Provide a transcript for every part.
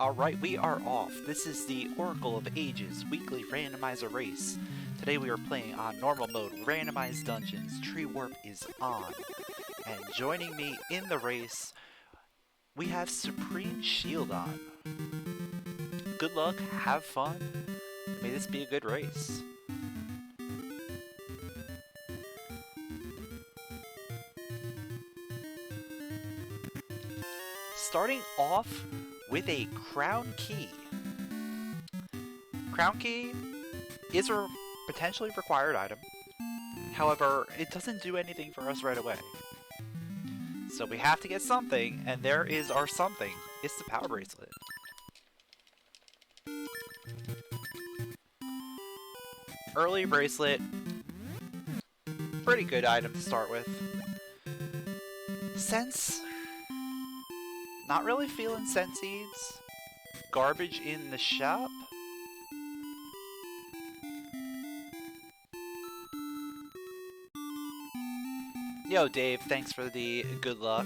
Alright, we are off. This is the Oracle of Ages weekly randomizer race. Today we are playing on normal mode, randomized dungeons. Tree warp is on. And joining me in the race, we have Supreme Shield on. Good luck, have fun. May this be a good race. Starting off with a crown key. Crown key is a potentially required item. However, it doesn't do anything for us right away. So we have to get something, and there is our something. It's the power bracelet. Early bracelet. Pretty good item to start with. Sense. Not really feeling scent seeds. Garbage in the shop. Yo, Dave, thanks for the good luck.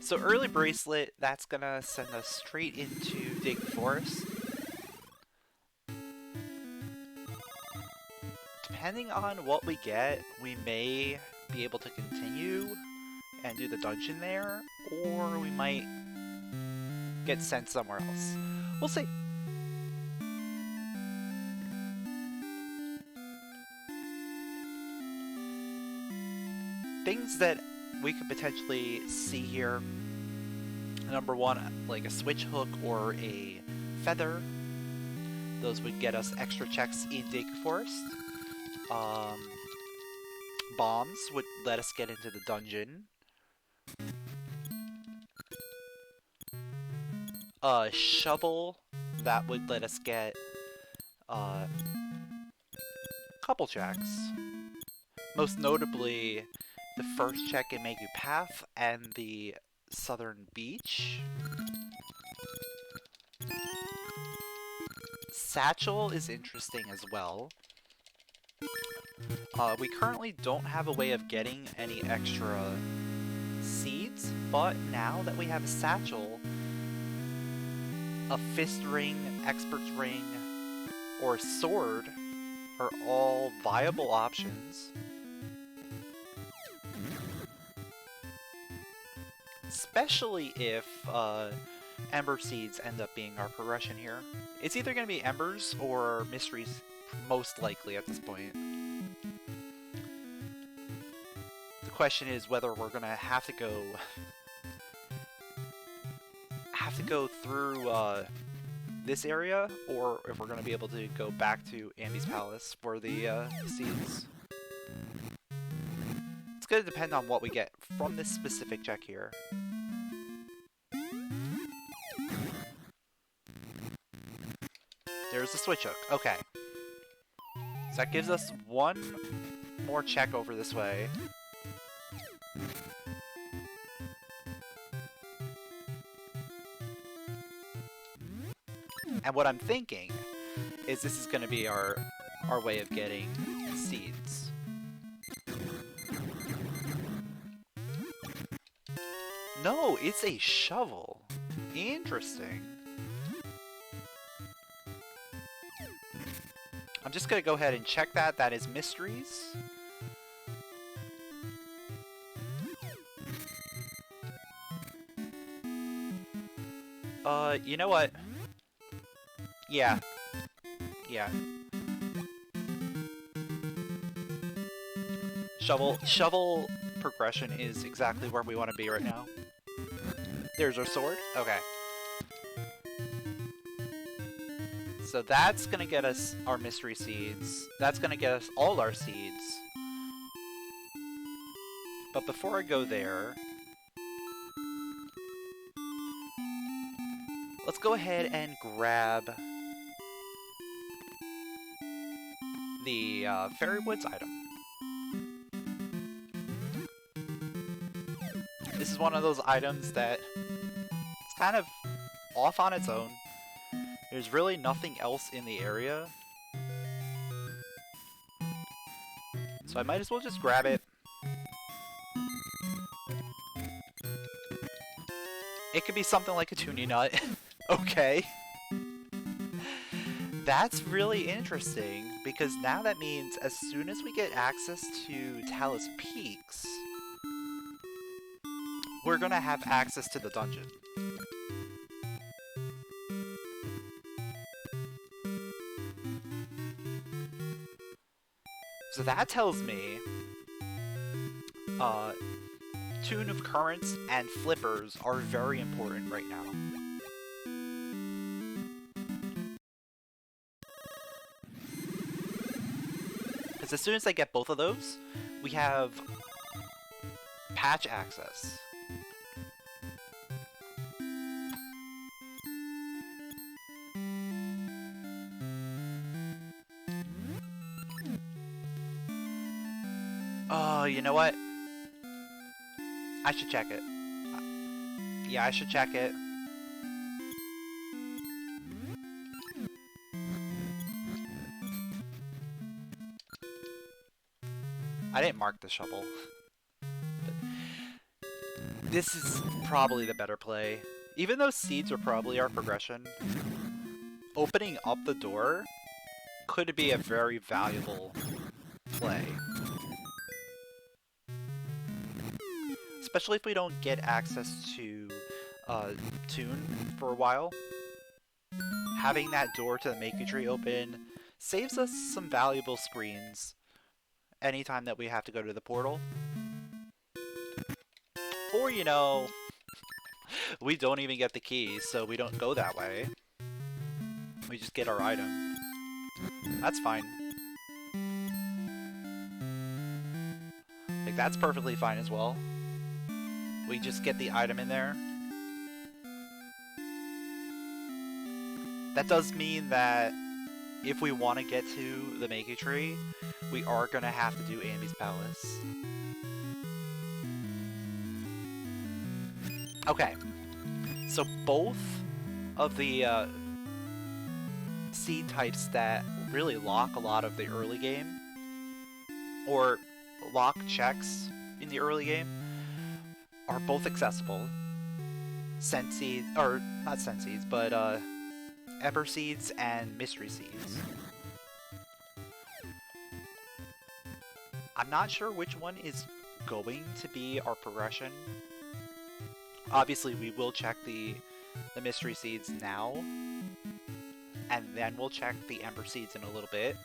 So early bracelet, that's gonna send us straight into Dig Forest. Depending on what we get, we may be able to continue and do the dungeon there, or we might get sent somewhere else. We'll see. Things that we could potentially see here. Number one, like a switch hook or a feather. Those would get us extra checks in Dig Forest. Bombs would let us get into the dungeon. A shovel, that would let us get a couple checks. Most notably, the first check in Megu Path and the Southern Beach. Satchel is interesting as well. We currently don't have a way of getting any extra seeds, but now that we have a satchel, a fist ring, expert's ring, or a sword are all viable options. Especially if Ember Seeds end up being our progression here. It's either going to be Embers or Mysteries, most likely at this point. The question is whether we're going to have to go through this area, or if we're going to be able to go back to Ambi's Palace for the seeds. It's going to depend on what we get from this specific check here. There's the switch hook. Okay. So that gives us one more check over this way. And what I'm thinking is this is going to be our way of getting seeds. No, it's a shovel. Interesting. I'm just going to go ahead and check that. That is Mysteries. You know what? Yeah. Yeah. Shovel progression is exactly where we want to be right now. There's our sword. Okay. So that's gonna get us our mystery seeds. That's gonna get us all our seeds. But before I go there, let's go ahead and grab the Fairy Woods item. This is one of those items that It's kind of off on its own. There's really nothing else in the area. So I might as well just grab it. It could be something like a tuning nut. Okay. That's really interesting, because now that means as soon as we get access to Talus Peaks, we're gonna have access to the dungeon. So that tells me Tune of Currents and Flippers are very important right now. Because as soon as I get both of those, we have patch access. Oh, you know what? I should check it. Yeah, I should check it. I didn't mark the shovel. But this is probably the better play. Even though seeds are probably our progression, opening up the door could be a very valuable play. Especially if we don't get access to Tune for a while. Having that door to the Maker Tree open saves us some valuable screens anytime that we have to go to the portal. Or, you know, we don't even get the key, so we don't go that way. We just get our item. That's fine. Like, that's perfectly fine as well. We just get the item in there. That does mean that if we want to get to the Maker Tree, we are going to have to do Ambi's Palace. Okay. So both of the seed types that really lock a lot of the early game, or lock checks in the early game, are both accessible. Scent seeds, or not scent seeds, but Ember seeds and mystery seeds. I'm not sure which one is going to be our progression. Obviously, we will check the mystery seeds now, and then we'll check the Ember seeds in a little bit.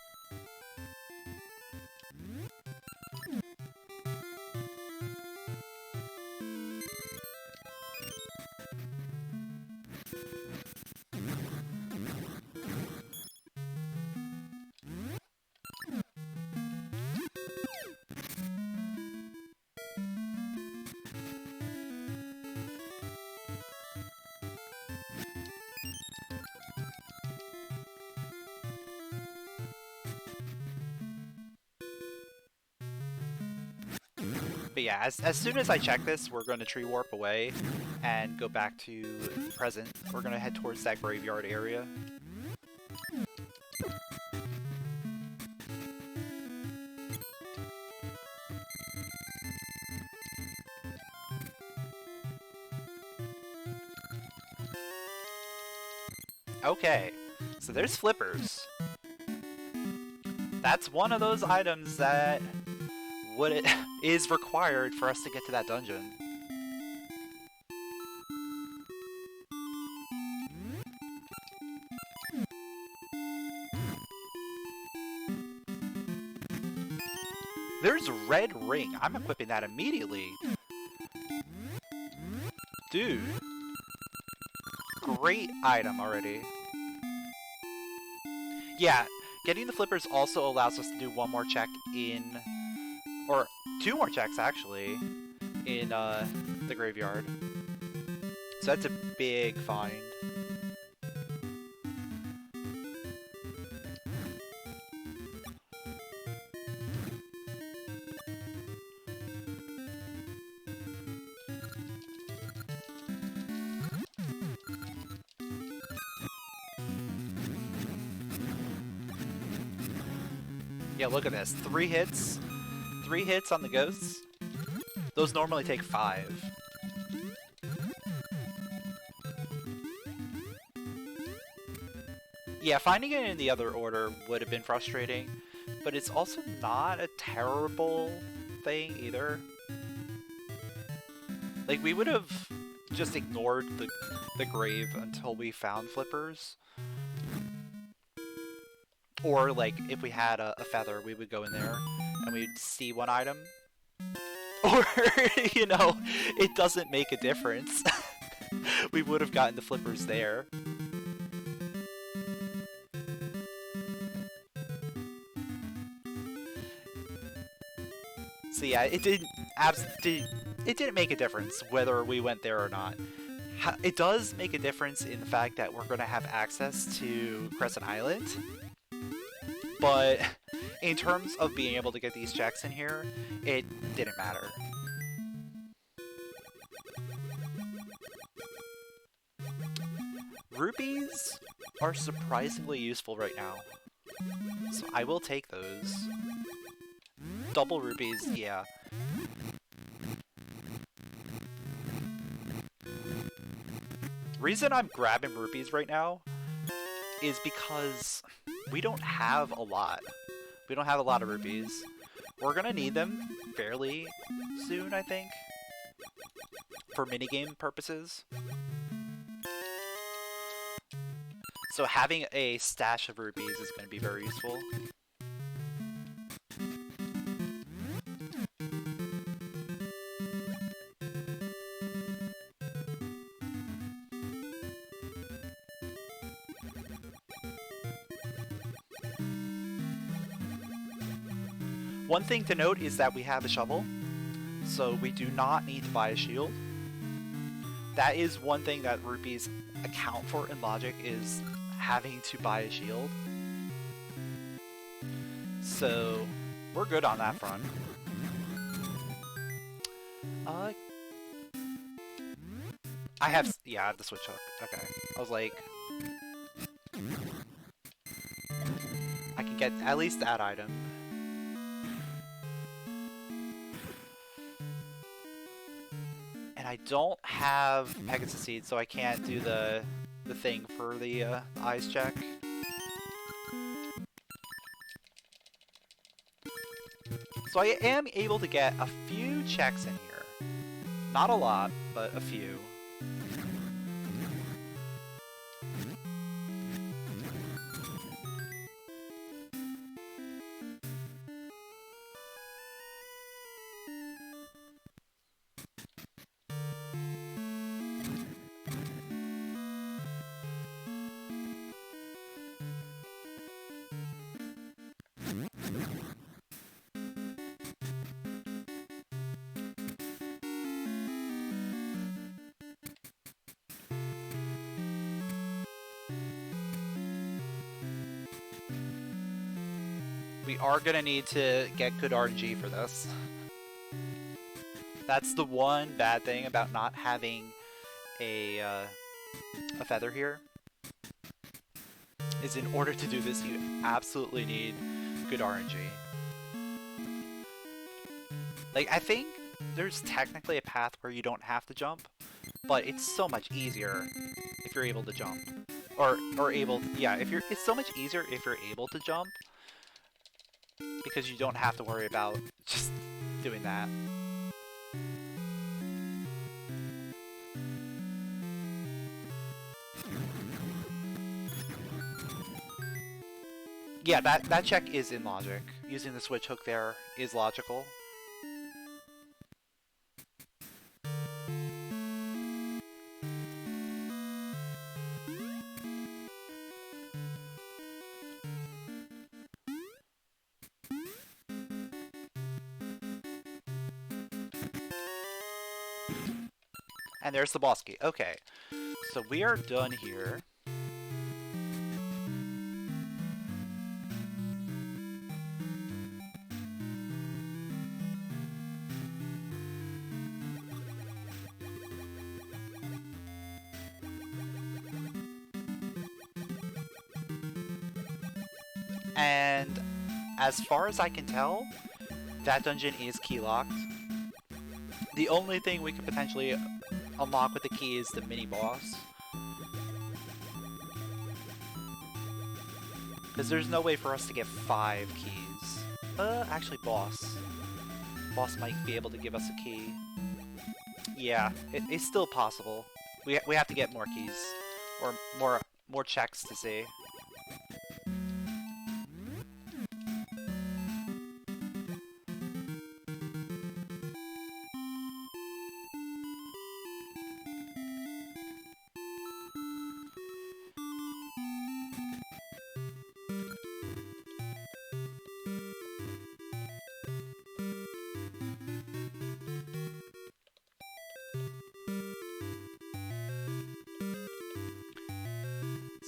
But yeah, as soon as I check this, we're going to tree warp away and go back to present. We're going to head towards that graveyard area. Okay, so there's flippers. That's one of those items that is required for us to get to that dungeon. There's red ring. I'm equipping that immediately. Dude. Great item already. Yeah, getting the flippers also allows us to do one more check in, or two more checks actually, in the graveyard. So that's a big find. Yeah, look at this. 3 hits. 3 hits on the ghosts. Those normally take 5. Yeah, finding it in the other order would have been frustrating, but it's also not a terrible thing either. Like, we would have just ignored the grave until we found flippers. Or, like, if we had a feather, we would go in there and we'd see one item. Or, you know, it doesn't make a difference. We would have gotten the flippers there. So yeah, it didn't make a difference whether we went there or not. It does make a difference in the fact that we're going to have access to Crescent Island, but in terms of being able to get these checks in here, it didn't matter. Rupees are surprisingly useful right now, so I will take those. Double rupees, yeah. Reason I'm grabbing rupees right now is because we don't have a lot. We don't have a lot of rupees. We're gonna need them fairly soon, I think, for minigame purposes. So having a stash of rupees is going to be very useful. One thing to note is that we have a shovel, so we do not need to buy a shield. That is one thing that rupees account for in logic, is having to buy a shield. So we're good on that front. I have the switch hook. Okay. I was like, I can get at least that item. And I don't have Pegasus Seed, so I can't do the thing for the eyes check. So I am able to get a few checks in here. Not a lot, but a few. We are gonna need to get good RNG for this. That's the one bad thing about not having a feather here. Is in order to do this, you absolutely need good RNG. Like, I think there's technically a path where you don't have to jump, but it's so much easier if you're able to jump. It's so much easier if you're able to jump, because you don't have to worry about just doing that. Yeah, that check is in logic. Using the switch hook there is logical. And there's the boss key. Okay, so we are done here. And as far as I can tell, that dungeon is key locked. The only thing we could potentially unlock with the key is the mini boss. Because there's no way for us to get 5 keys. Actually boss. Boss might be able to give us a key. Yeah, it's still possible. We have to get more keys. Or more checks to see.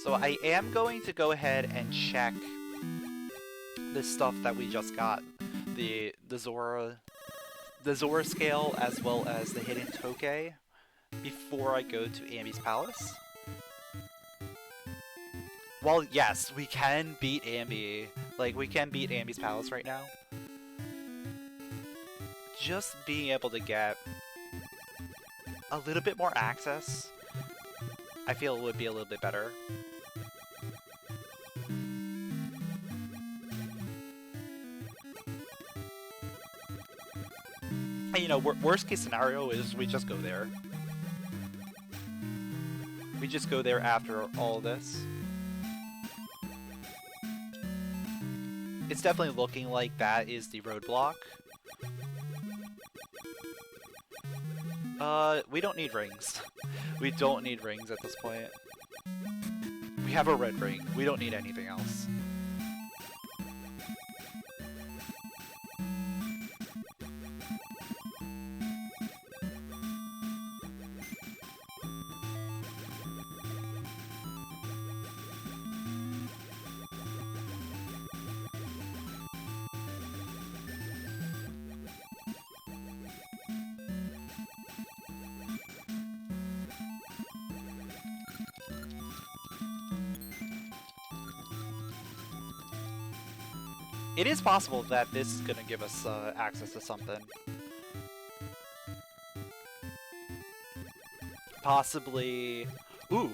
So I am going to go ahead and check this stuff that we just got. The Zora scale as well as the hidden Toke before I go to Ambi's Palace. Well, yes, we can beat Ambi. Like, we can beat Ambi's Palace right now. Just being able to get a little bit more access, I feel it would be a little bit better. And, you know, worst case scenario is we just go there. We just go there after all of this. It's definitely looking like that is the roadblock. We don't need rings. We don't need rings at this point. We have a red ring. We don't need anything else. It is possible that this is gonna give us access to something. Possibly... Ooh!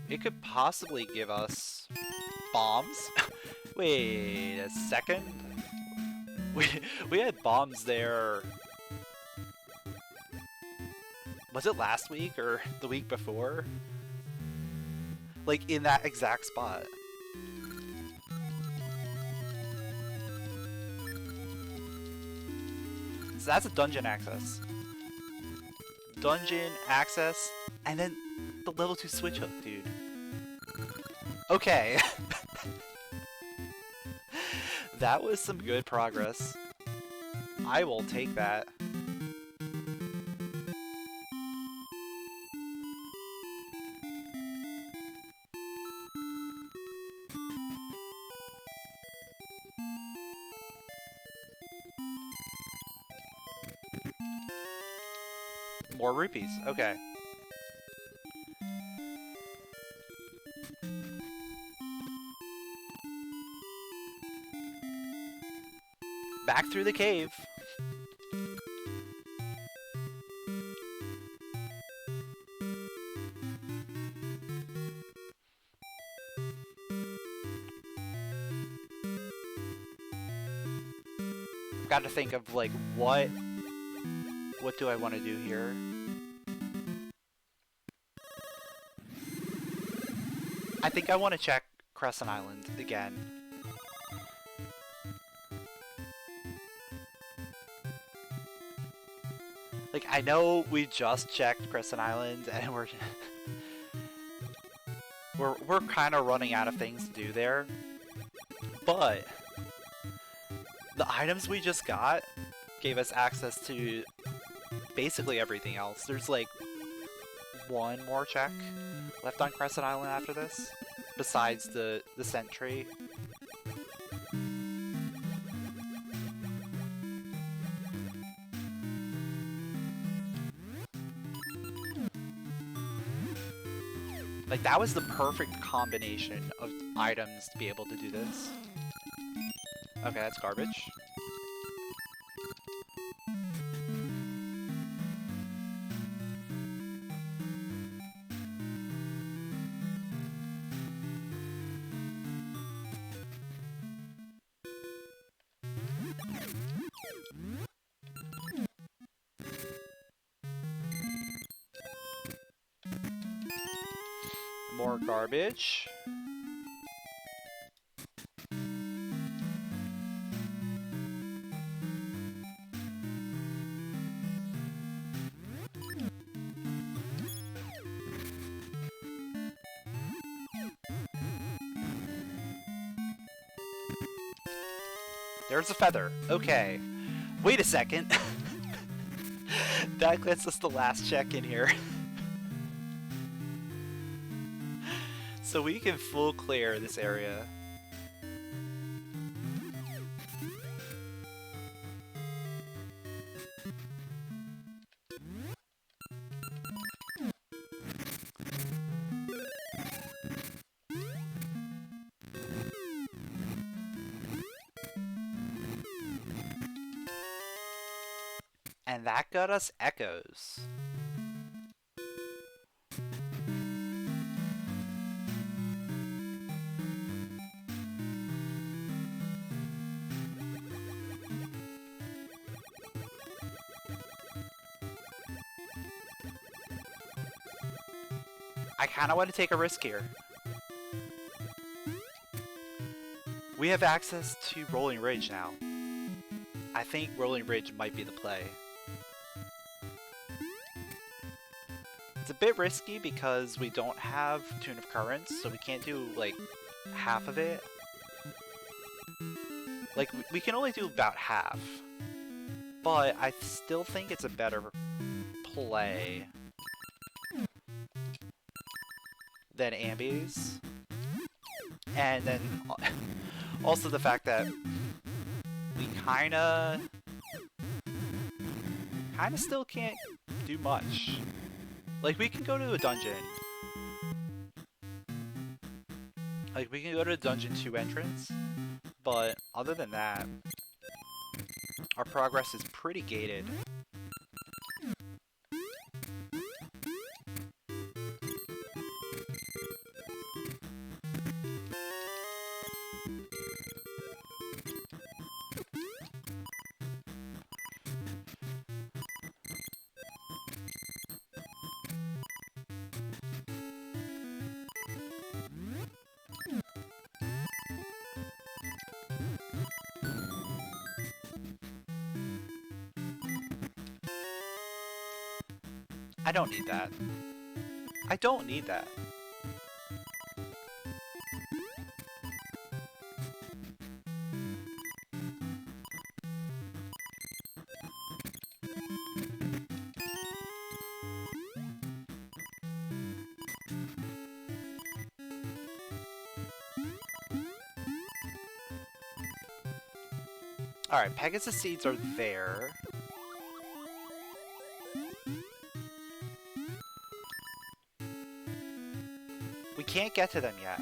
It could possibly give us... bombs? Wait a second? We had bombs there... Was it last week or the week before? Like, in that exact spot. So that's a dungeon access. Dungeon access, and then the level 2 switch hook, dude. Okay. That was some good progress. I will take that. More rupees, okay. Back through the cave. Got to think of like what do I want to do here? I think I want to check Crescent Island again. Like, I know we just checked Crescent Island and we're kind of running out of things to do there. But the items we just got gave us access to basically everything else. There's like one more check left on Crescent Island after this, besides the sentry. Like, that was the perfect combination of items to be able to do this. Okay, that's garbage. More garbage. There's a feather. Okay. Wait a second. That gets us the last check in here. So we can full clear this area. And that got us echoes. I kind of want to take a risk here. We have access to Rolling Ridge now. I think Rolling Ridge might be the play. It's a bit risky because we don't have Tune of Currents, so we can't do, like, half of it. Like, we can only do about half. But I still think it's a better play than Ambi's. And then also the fact that we kinda still can't do much. Like, we can go to a dungeon. Like, we can go to a dungeon 2 entrance, but other than that, our progress is pretty gated. I don't need that. I don't need that. Alright, Pegasus seeds are there. We can't get to them yet.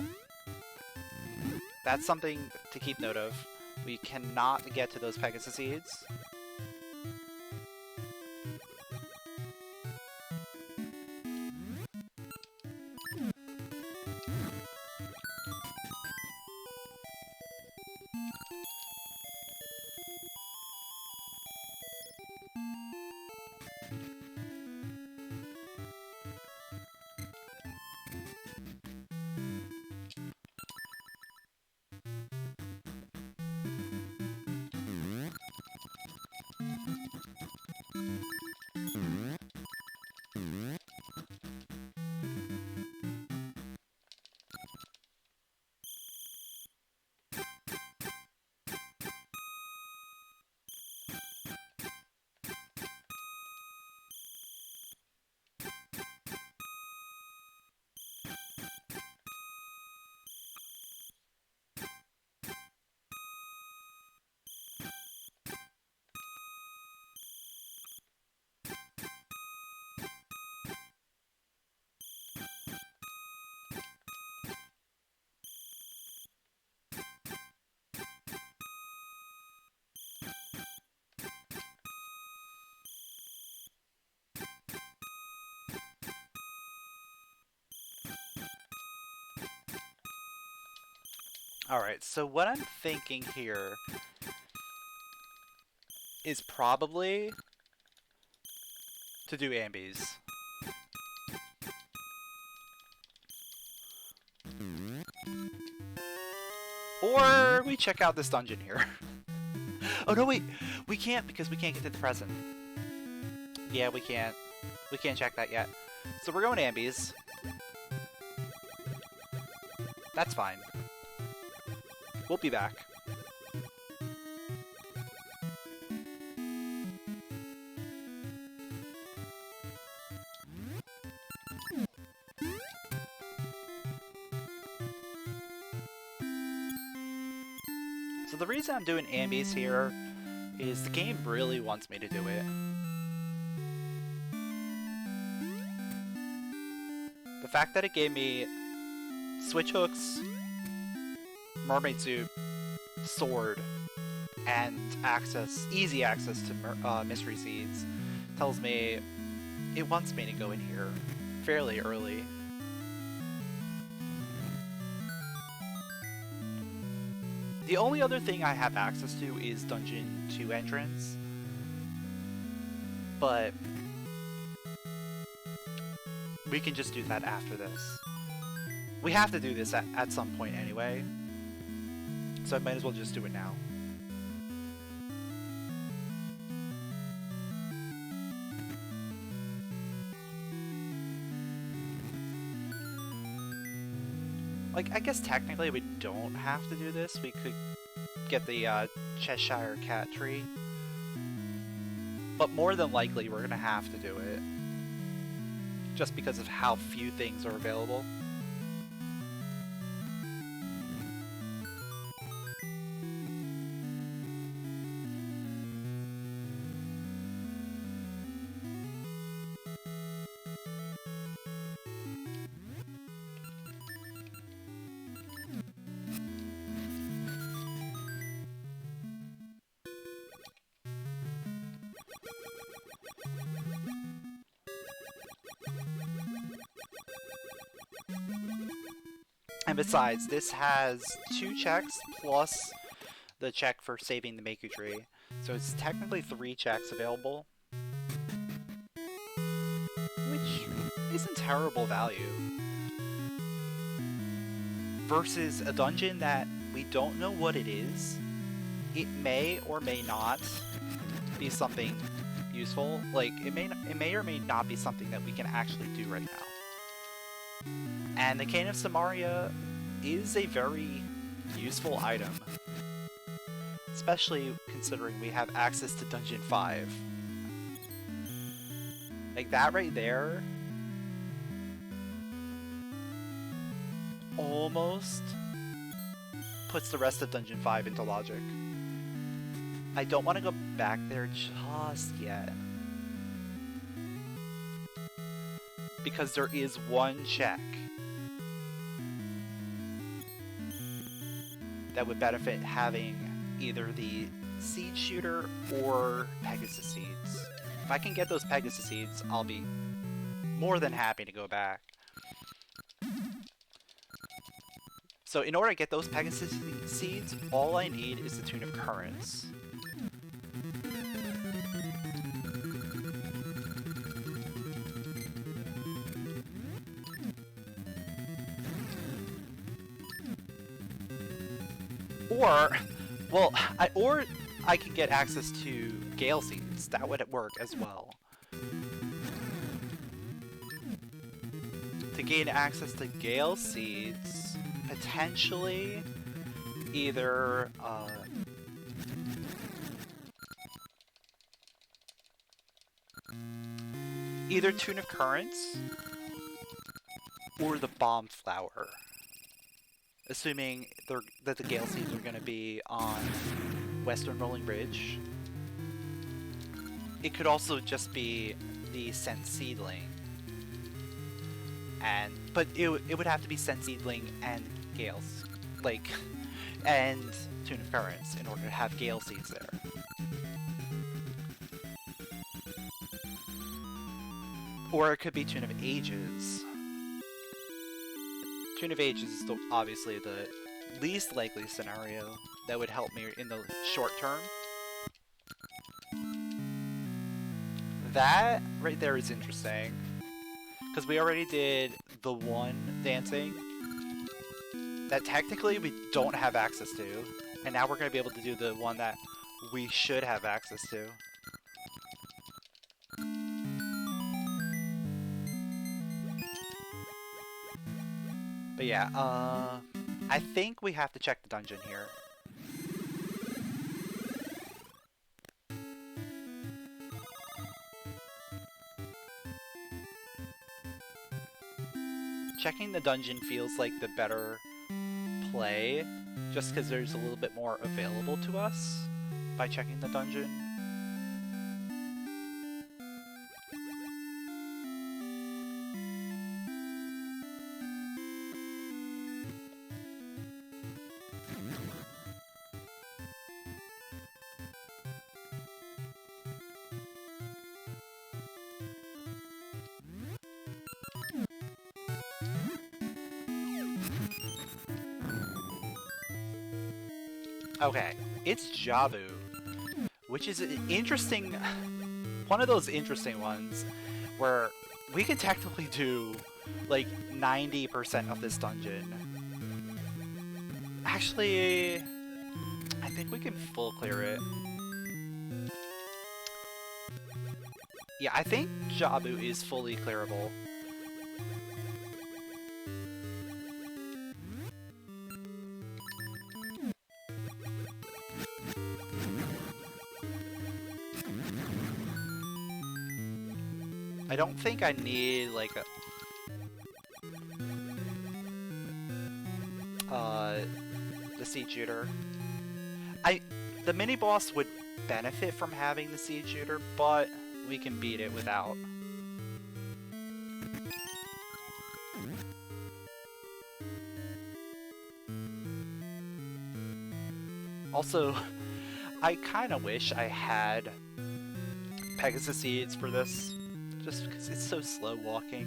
That's something to keep note of. We cannot get to those Pegasus seeds. Alright, so what I'm thinking here is probably to do ambies. Or we check out this dungeon here. Oh no, wait! We can't because we can't get to the present. Yeah, we can't. We can't check that yet. So we're going ambies. That's fine. We'll be back. So the reason I'm doing ambies here is the game really wants me to do it. The fact that it gave me switch hooks, mermaid suit, sword, and easy access to mystery seeds tells me it wants me to go in here fairly early. The only other thing I have access to is Dungeon 2 entrance, but we can just do that after this. We have to do this at some point anyway, so I might as well just do it now. Like, I guess technically we don't have to do this. We could get the Cheshire Cat tree. But more than likely we're gonna have to do it. Just because of how few things are available. And besides, this has 2 checks plus the check for saving the Maku tree. So it's technically 3 checks available. Which isn't terrible value. Versus a dungeon that we don't know what it is. It may or may not be something useful. Like, it may or may not be something that we can actually do right now. And the Cane of Samaria is a very useful item. Especially considering we have access to Dungeon 5. Like, that right there almost puts the rest of Dungeon 5 into logic. I don't want to go back there just yet. Because there is one check that would benefit having either the seed shooter or Pegasus seeds. If I can get those Pegasus seeds, I'll be more than happy to go back. So in order to get those Pegasus seeds, all I need is the Tune of Currents. Or I can get access to Gale Seeds. That would work as well. To gain access to Gale Seeds, potentially either Tune of Currents or the Bomb Flower. Assuming that the Gale Seeds are going to be on Western Rolling Ridge. It could also just be the Scent Seedling. But it would have to be Scent Seedling and Gales. And Tune of Currents in order to have Gale Seeds there. Or it could be Tune of Ages. Tune of Ages is obviously the least likely scenario that would help me in the short term. That right there is interesting, because we already did the one dancing that technically we don't have access to, and now we're going to be able to do the one that we should have access to. But yeah, I think we have to check the dungeon here. Checking the dungeon feels like the better play, just because there's a little bit more available to us by checking the dungeon. Okay, it's Jabu, which is an interesting, one of those interesting ones where we could technically do like 90% of this dungeon. Actually, I think we can full clear it. Yeah, I think Jabu is fully clearable. I don't think I need like the seed shooter. The mini boss would benefit from having the seed shooter, but we can beat it without. Also, I kind of wish I had Pegasus seeds for this, just because it's so slow walking.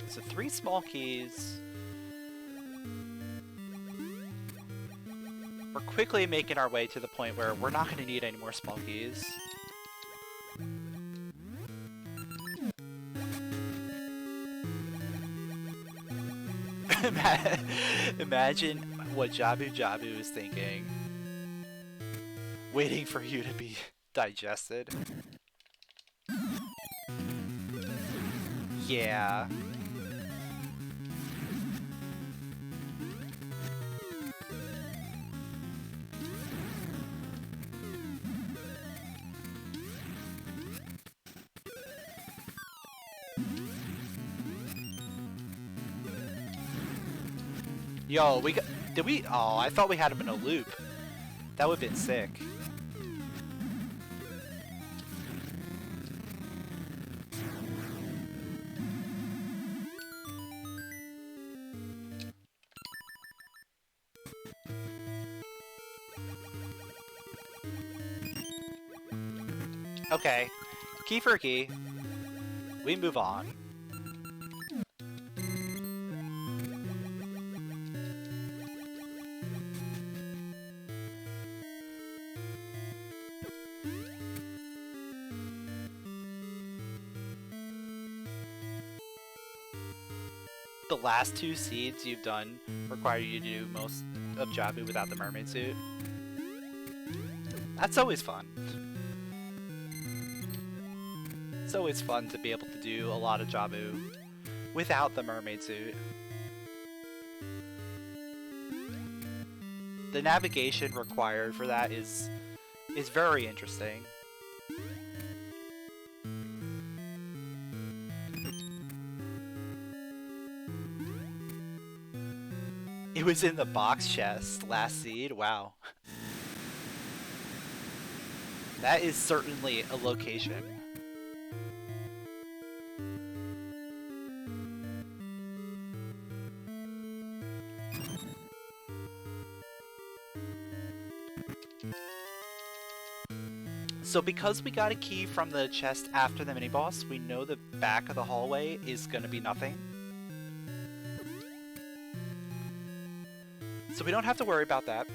So 3 small keys. We're quickly making our way to the point where we're not going to need any more small keys. Imagine what Jabu Jabu is thinking. Waiting for you to be digested. Yeah. Yo, we got... Did we... Oh, I thought we had him in a loop. That would've been sick. Okay. Key for a key. We move on. The last 2 seeds you've done require you to do most of Jabu without the mermaid suit. That's always fun. It's always fun to be able to do a lot of Jabu without the mermaid suit. The navigation required for that is very interesting. It was in the box chest, last seed, wow. That is certainly a location. So because we got a key from the chest after the mini-boss, we know the back of the hallway is going to be nothing. So we don't have to worry about that.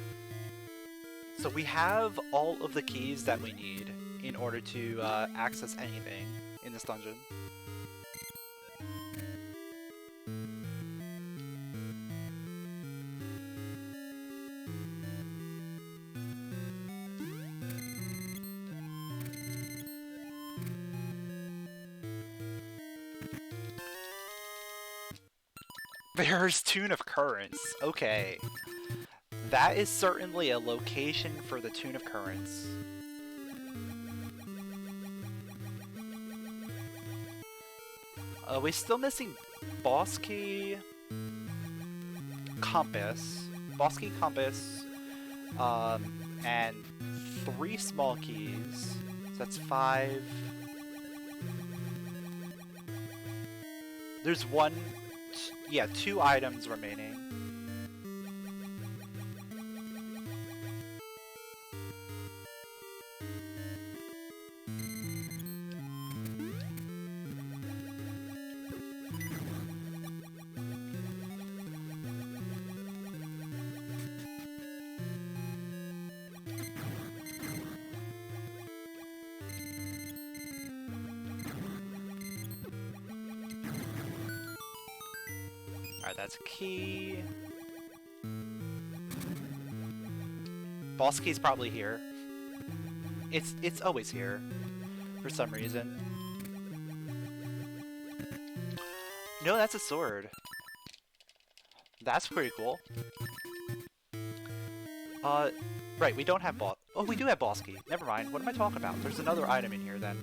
So we have all of the keys that we need in order to access anything in this dungeon. Bear's Tune of Currents. Okay. That is certainly a location for the Tune of Currents. We're still missing boss key, compass, boss key, compass, and 3 small keys. So that's 5. There's 2 items remaining. Alright, that's a key. Boss key's probably here. It's always here for some reason. No, that's a sword. That's pretty cool. Right, we don't have boss. Oh, we do have boss key. Never mind. What am I talking about? There's another item in here then.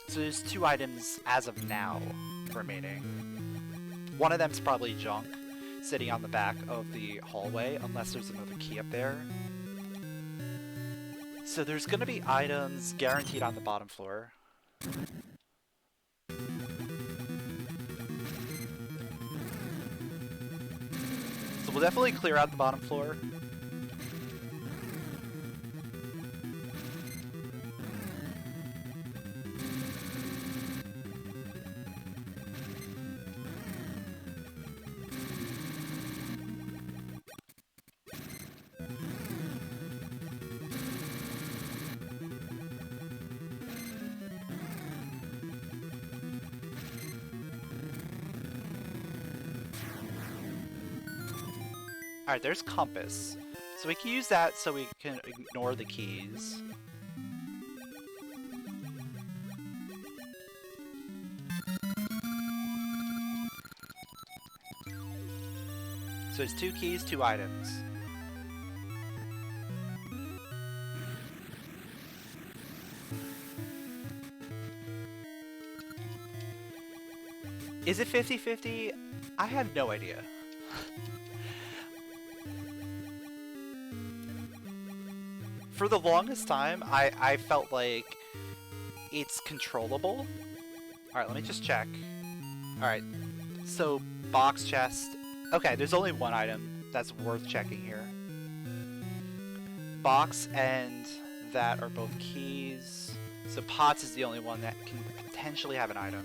So there's 2 items as of now remaining. One of them's probably junk, sitting on the back of the hallway, unless there's another key up there. So there's gonna be items guaranteed on the bottom floor. So we'll definitely clear out the bottom floor. Alright, there's compass. So we can use that so we can ignore the keys. So there's 2 keys, 2 items. Is it 50-50? I have no idea. For the longest time, I felt like it's controllable. Alright, let me just check. Alright, so box chest. Okay, there's only 1 item that's worth checking here. Box and that are both keys. So pots is the only one that can potentially have an item.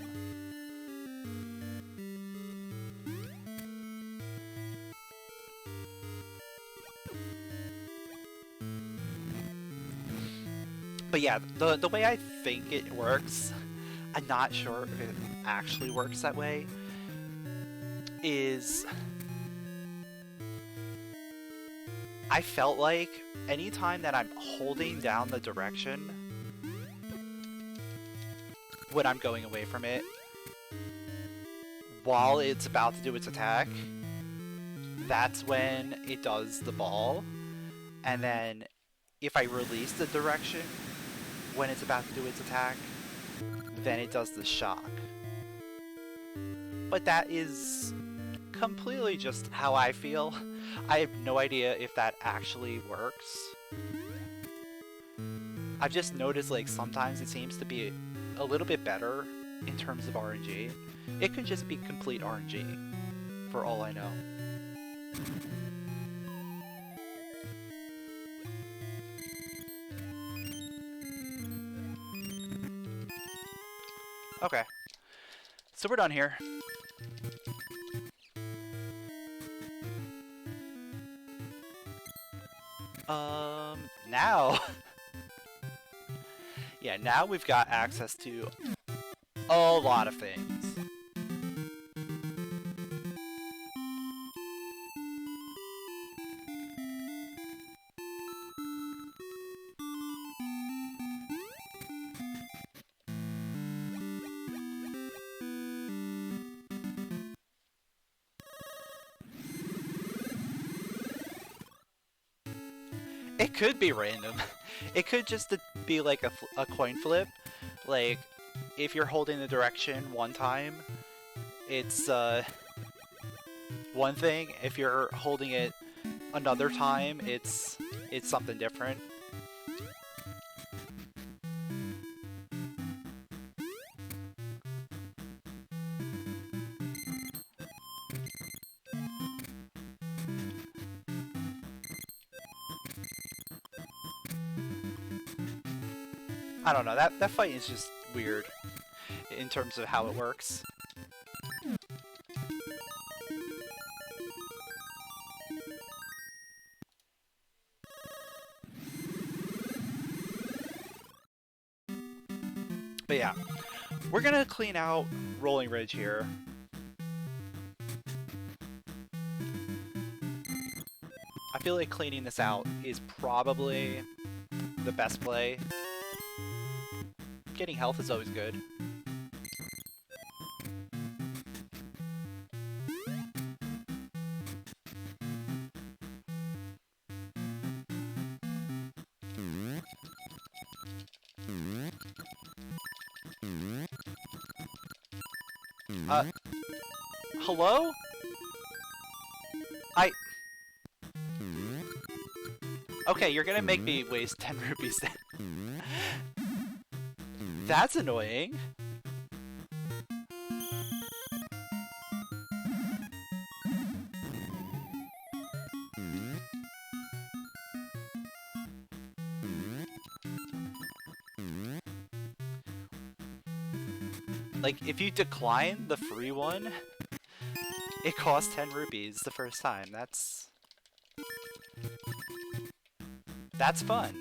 But yeah, the way I think it works, I'm not sure if it actually works that way, is I felt like anytime that I'm holding down the direction when I'm going away from it, while it's about to do its attack, that's when it does the ball, and then if I release the direction when it's about to do its attack, then it does the shock. But that is completely just how I feel. I have no idea if that actually works. I've just noticed like sometimes it seems to be a little bit better in terms of RNG. It could just be complete RNG, for all I know. Okay, so we're done here. Now, yeah, now we've got access to a lot of things. It could be random. It could just be like a coin flip. Like, if you're holding the direction one time, it's one thing. If you're holding it another time, it's something different. I don't know, that fight is just weird in terms of how it works. But yeah, we're gonna clean out Rolling Ridge here. I feel like cleaning this out is probably the best play. Getting health is always good. Hello? Okay, you're gonna make me waste 10 rupees then. That's annoying. Like, if you decline the free one, it costs 10 rupees the first time. That's fun.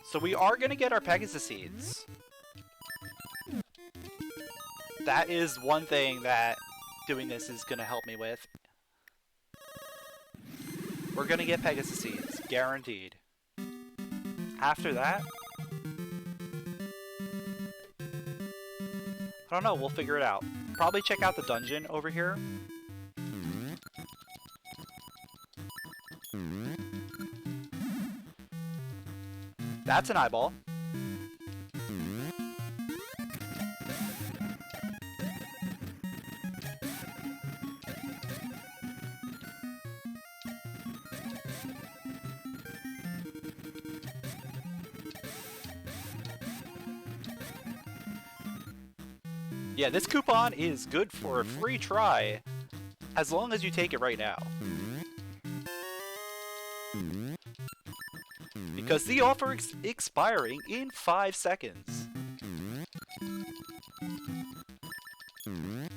So we are going to get our Pegasus seeds. That is one thing that doing this is going to help me with. We're going to get Pegasus seeds, guaranteed. After that, I don't know, we'll figure it out. Probably check out the dungeon over here. That's an eyeball. Yeah, this coupon is good for a free try, as long as you take it right now. Because the offer is expiring in 5 seconds. And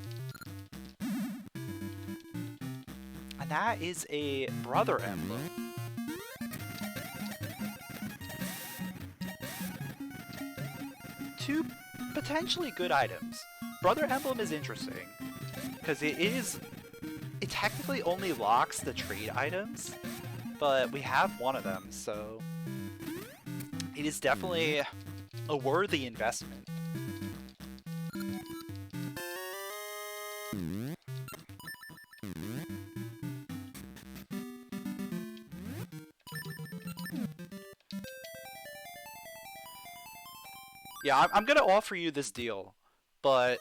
that is a brother emblem. Two potentially good items. Brother emblem is interesting, because it technically only locks the trade items, but we have one of them, so it is definitely a worthy investment. Yeah, I'm gonna offer you this deal, but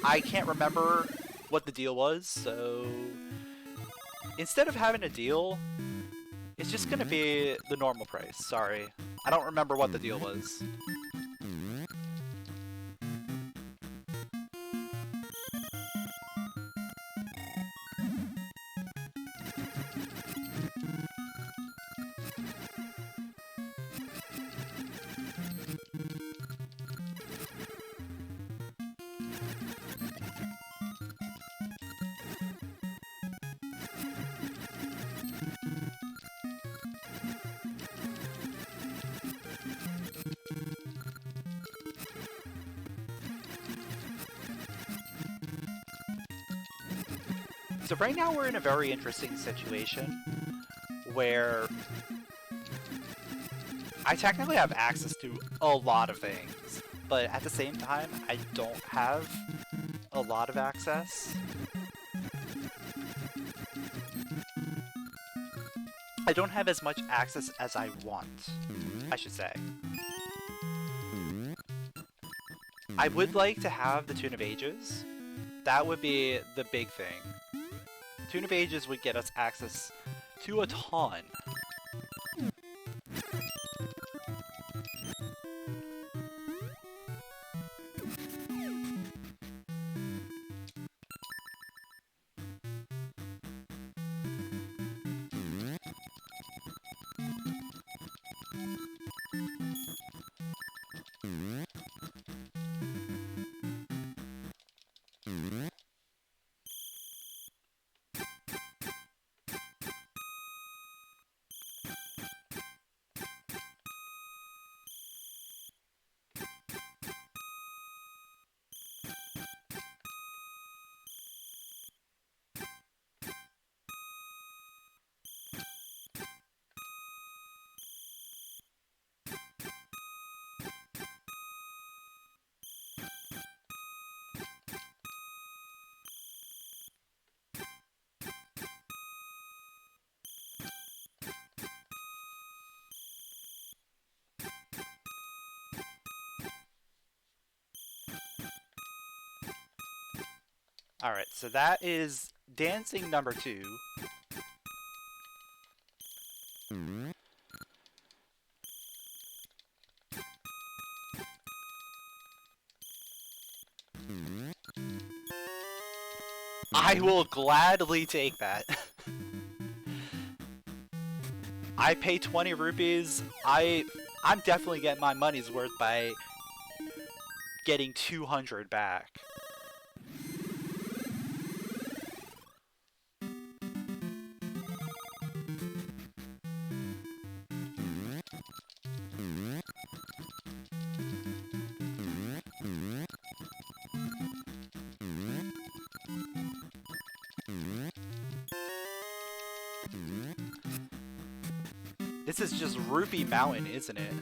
I can't remember what the deal was, so instead of having a deal, it's just gonna be the normal price. Sorry. I don't remember what the deal was. So right now we're in a very interesting situation where I technically have access to a lot of things, but at the same time I don't have a lot of access. I don't have as much access as I want, I should say. I would like to have the Tune of Ages. That would be the big thing. Tune of Ages would get us access to a ton. Alright, so that is dancing number 2. I will gladly take that. I pay 20 rupees. I'm definitely getting my money's worth by getting 200 back. This is just Rupee Mountain, isn't it?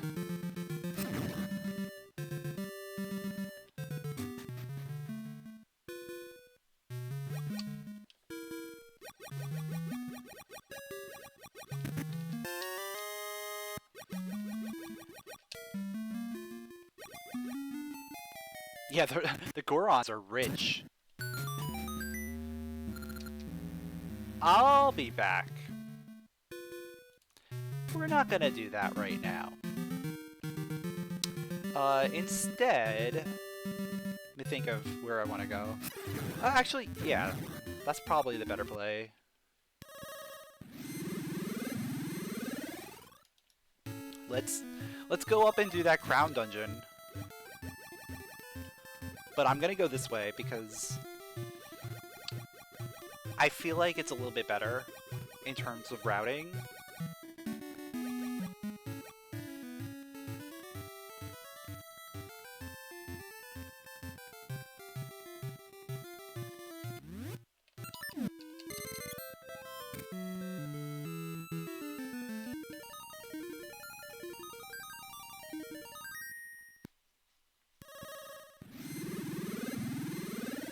Yeah, the Gorons are rich. I'll be back. We're not gonna do that right now. Instead, let me think of where I want to go. Actually, yeah, that's probably the better play. Let's go up and do that crown dungeon. But I'm gonna go this way because I feel like it's a little bit better in terms of routing.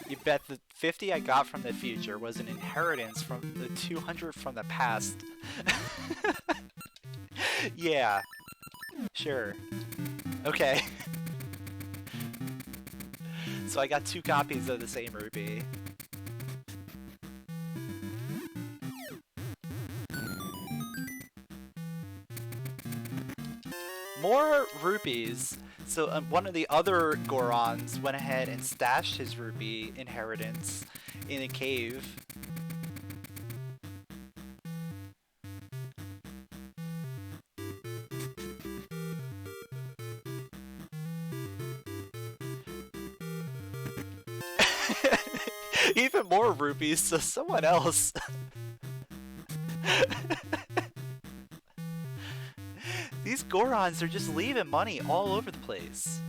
You bet the 50 I got from the future was an inheritance from the 200 from the past. Yeah, sure. Okay. So I got 2 copies of the same rupee. More rupees. So one of the other Gorons went ahead and stashed his rupee inheritance in a cave. Even more rupees, so someone else. These Gorons are just leaving money all over the place.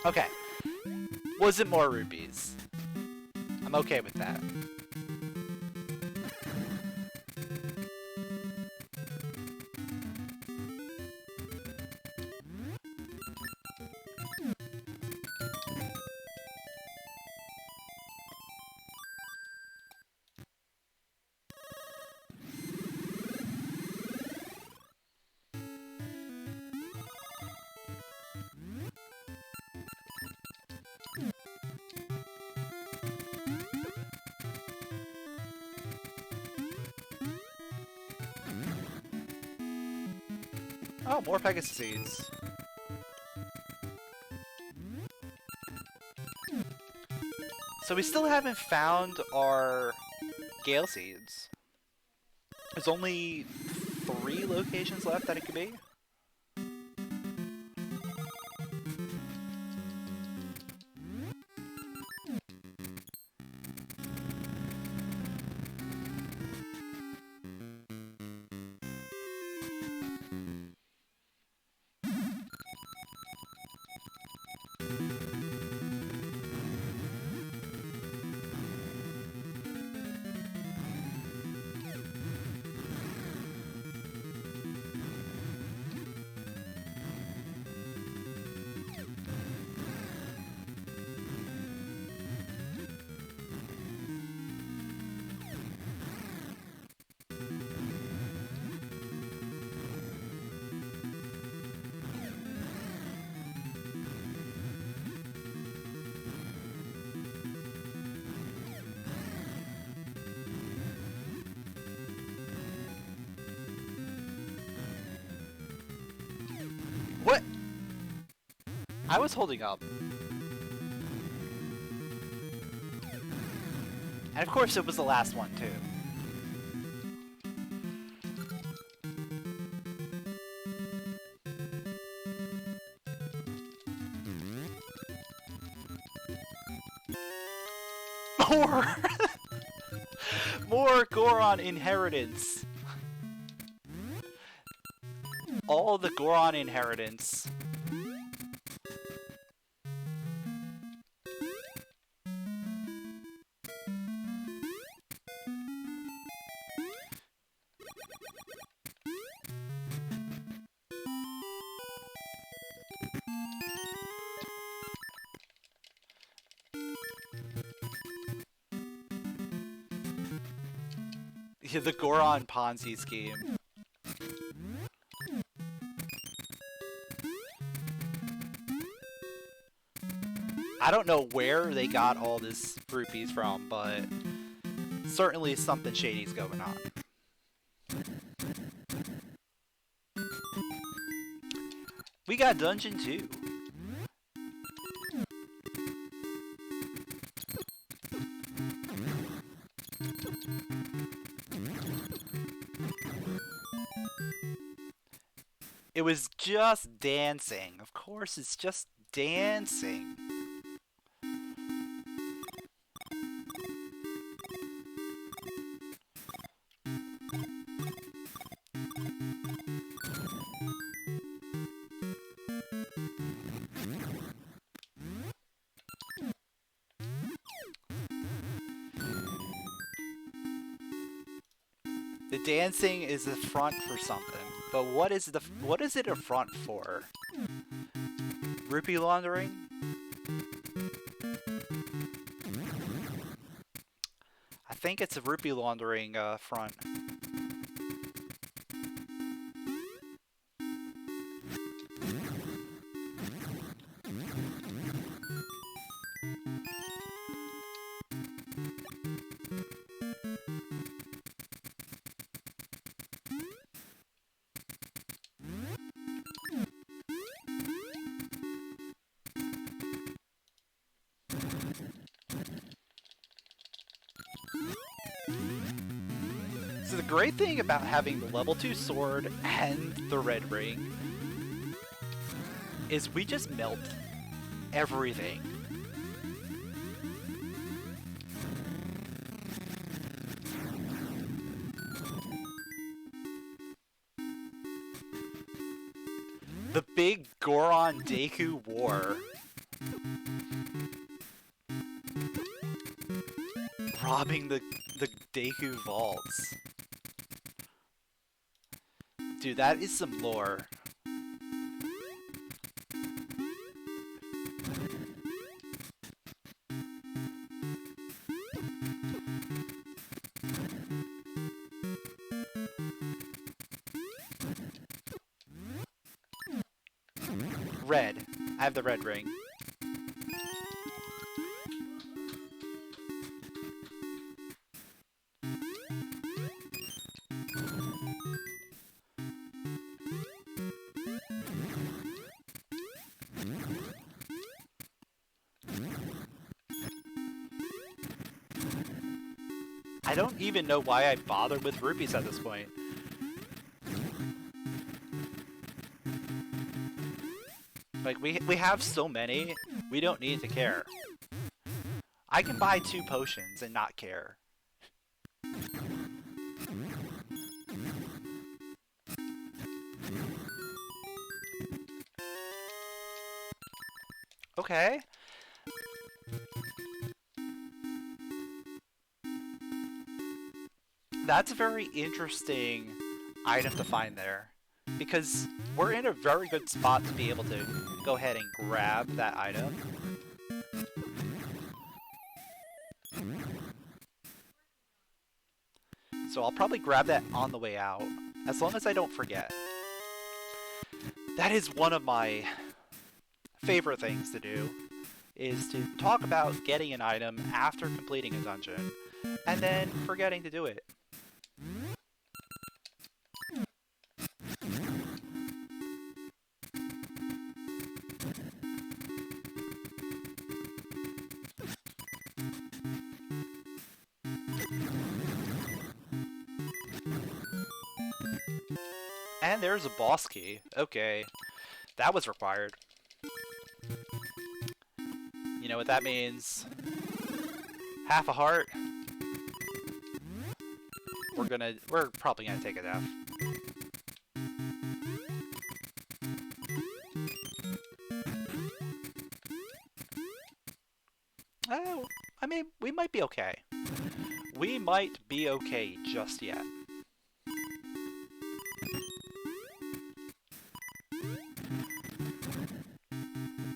Okay. Was it more rupees? I'm okay with that. Oh, more Pegasuses. So we still haven't found our Gale Seeds. There's only 3 locations left that it could be. What? I was holding up. And of course it was the last one, too. More! More Goron inheritance! All the Goron inheritance. Yeah, the Goron Ponzi scheme. I don't know where they got all this rupees from, but certainly something shady's going on. We got Dungeon 2. It was just dancing. Of course, it's just dancing. The dancing is a front for something, but what is it a front for? Rupee laundering? I think it's a rupee laundering front. So the great thing about having the level 2 sword and the red ring is we just melt everything. The big Goron Deku War. Robbing the Deku vaults. Dude, that is some lore. Red. I have the red ring. I don't even know why I bothered with rupees at this point. Like, we have so many, we don't need to care. I can buy 2 potions and not care. Okay. That's a very interesting item to find there, because we're in a very good spot to be able to go ahead and grab that item. So I'll probably grab that on the way out, as long as I don't forget. That is one of my favorite things to do, is to talk about getting an item after completing a dungeon, and then forgetting to do it. And there's a boss key. Okay. That was required. You know what that means? Half a heart. We're probably gonna take a death. Oh, I mean, we might be okay. We might be okay just yet.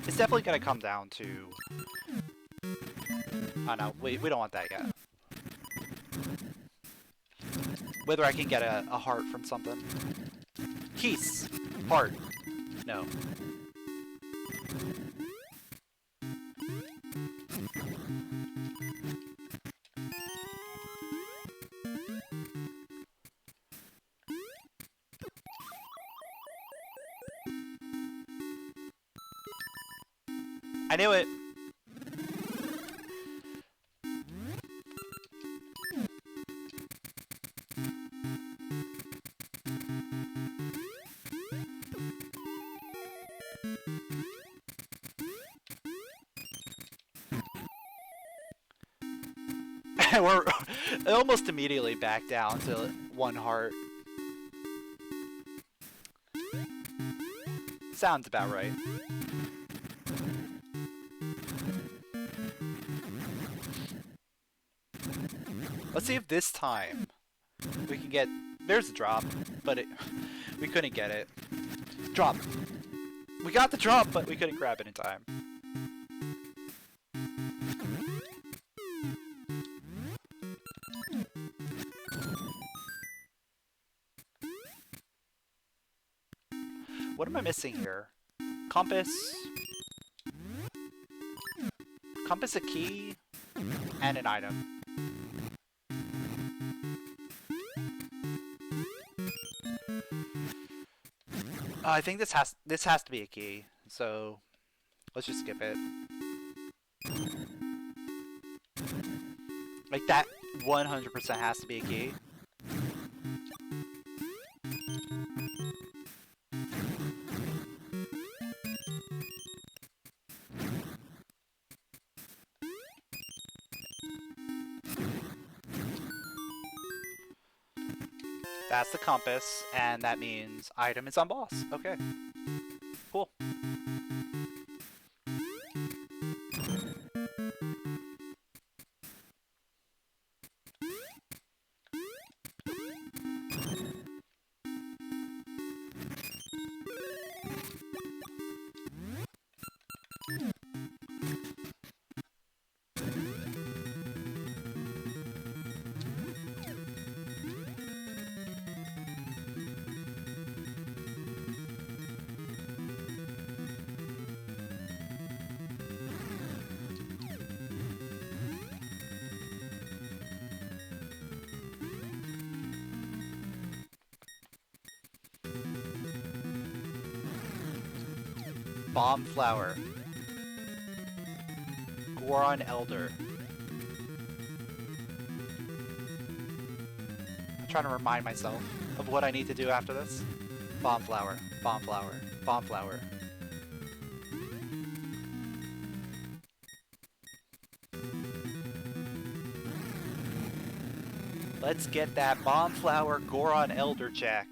It's definitely gonna come down to... Oh no, we don't want that yet. Whether I can get a heart from something. Keys! Heart. No. I knew it! We're almost immediately back down to 1 heart. Sounds about right. Let's see if this time We can get... There's a drop, but we couldn't get it. Drop! We got the drop, but we couldn't grab it in time. What am I missing here? Compass. Compass, a key, and an item. I think this has to be a key, so let's just skip it. Like that 100% has to be a key. That's the compass, and that means item is on boss. Okay. Cool. Bomb Flower. Goron Elder. I'm trying to remind myself of what I need to do after this. Bomb Flower. Bomb Flower. Bomb Flower. Let's get that Bomb Flower Goron Elder check.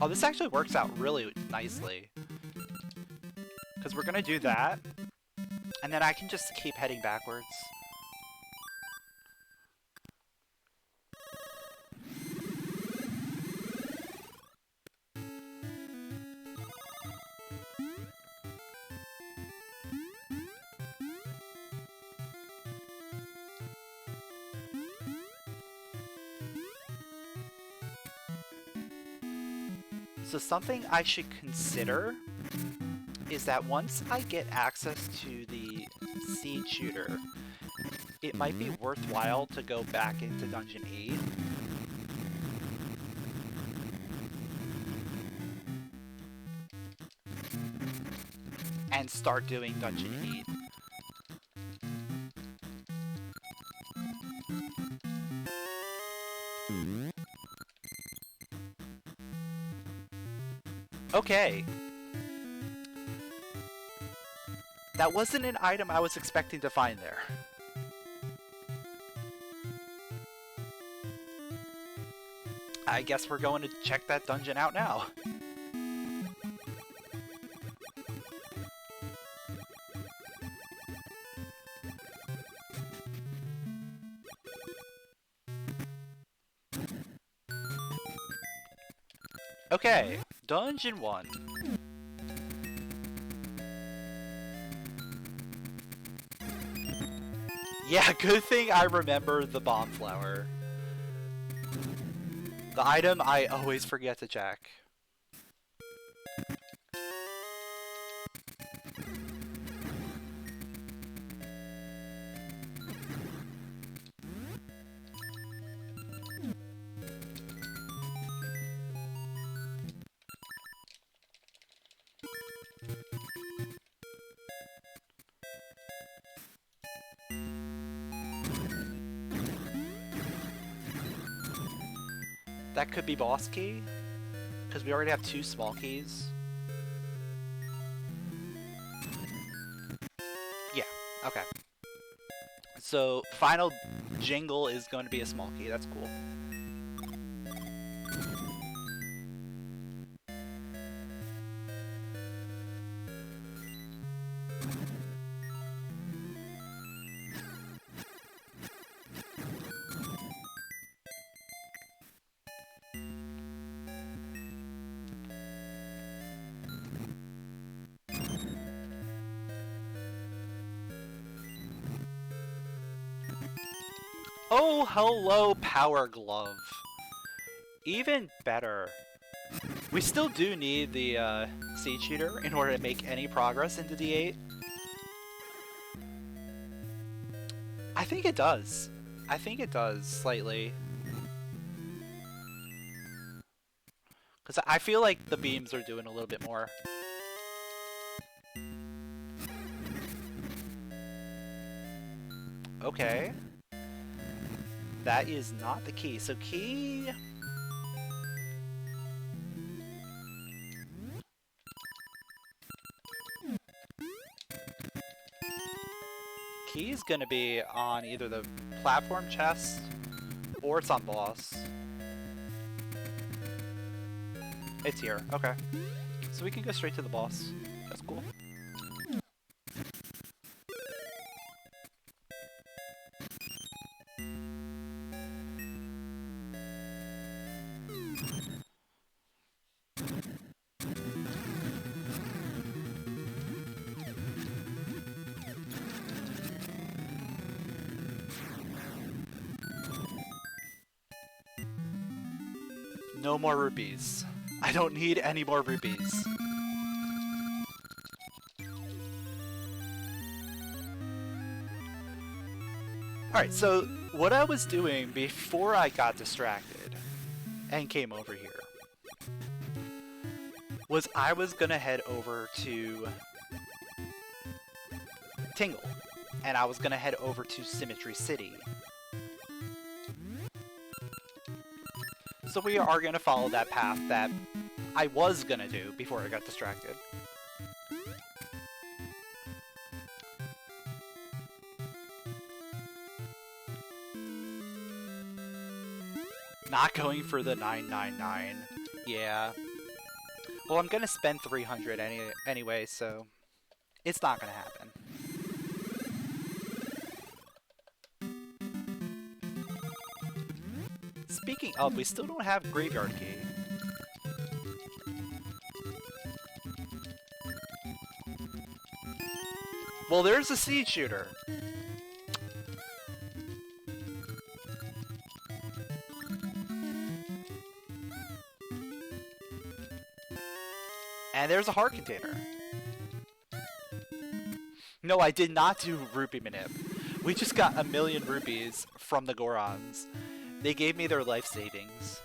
Oh, this actually works out really nicely. Because we're gonna do that, and then I can just keep heading backwards. So something I should consider is that once I get access to the seed shooter, it might be worthwhile to go back into Dungeon 8. And start doing Dungeon 8. Okay. That wasn't an item I was expecting to find there. I guess we're going to check that dungeon out now. Okay, Dungeon 1. Yeah, good thing I remember the bomb flower. The item I always forget to check. That could be boss key, because we already have 2 small keys. Okay. So, final jingle is going to be a small key. That's cool. Oh, hello, Power Glove. Even better. We still do need the Seed Shooter in order to make any progress into D8. I think it does. I think it does, slightly. Because I feel like the beams are doing a little bit more. Okay. That is not the key. So key... Key is gonna be on either the platform chest or it's on boss. It's here. Okay. So we can go straight to the boss. That's cool. No more rupees. I don't need any more rupees. Alright, so what I was doing before I got distracted and came over here was I was gonna head over to Tingle, and I was gonna head over to Symmetry City. So we are gonna follow that path that I was gonna do before I got distracted. Not going for the 999. Yeah. Well, I'm gonna spend 300 anyway, so it's not gonna happen. Speaking of, we still don't have Graveyard Key. Well, there's a Seed Shooter. And there's a heart container. No, I did not do Rupee Manip. We just got 1,000,000 rupees from the Gorons. They gave me their life savings.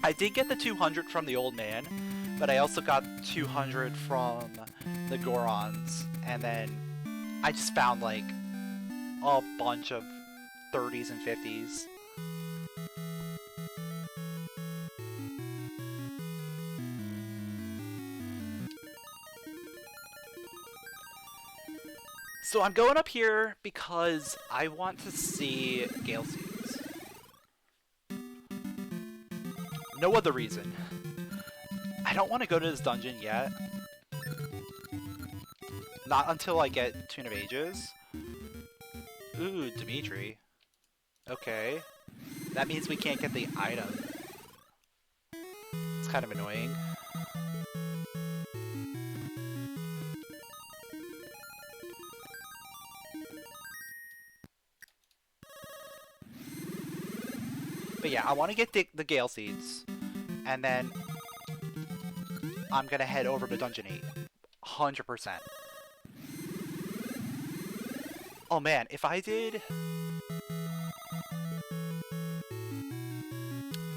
I did get the 200 from the old man, but I also got 200 from the Gorons, and then I just found like a bunch of 30s and 50s. So I'm going up here because I want to see Gale Seeds. No other reason. I don't want to go to this dungeon yet. Not until I get Tune of Ages. Ooh, Dimitri. Okay. That means we can't get the item. It's kind of annoying. But yeah, I want to get the Gale Seeds. And then I'm going to head over to Dungeon 8. 100%. Oh man, if I did...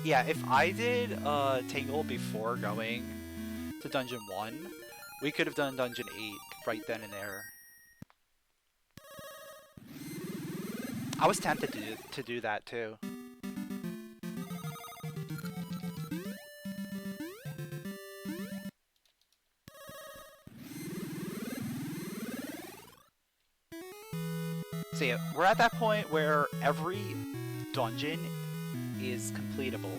Yeah, if I did Tingle before going to Dungeon 1, we could have done Dungeon 8 right then and there. I was tempted to do that too. we're at that point where every dungeon is completable.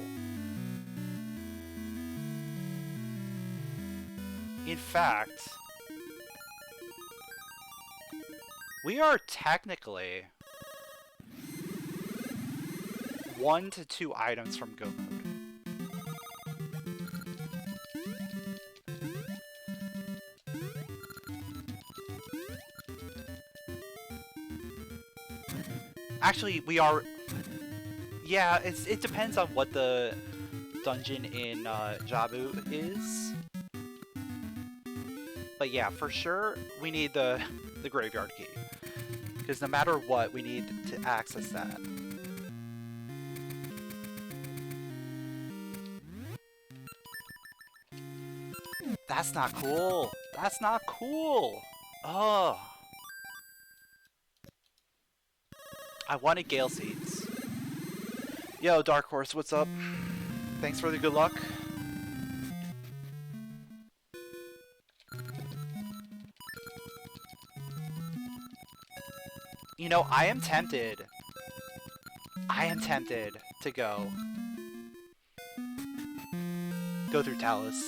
In fact, we are technically 1 to 2 items from go mode. Actually, we are... Yeah, it depends on what the dungeon in Jabu is. But yeah, for sure, we need the graveyard key. Because no matter what, we need to access that. That's not cool! That's not cool! Oh! I wanted Gale Seeds. Yo, Dark Horse, what's up? Thanks for the good luck. You know, I am tempted. I am tempted to go through Talus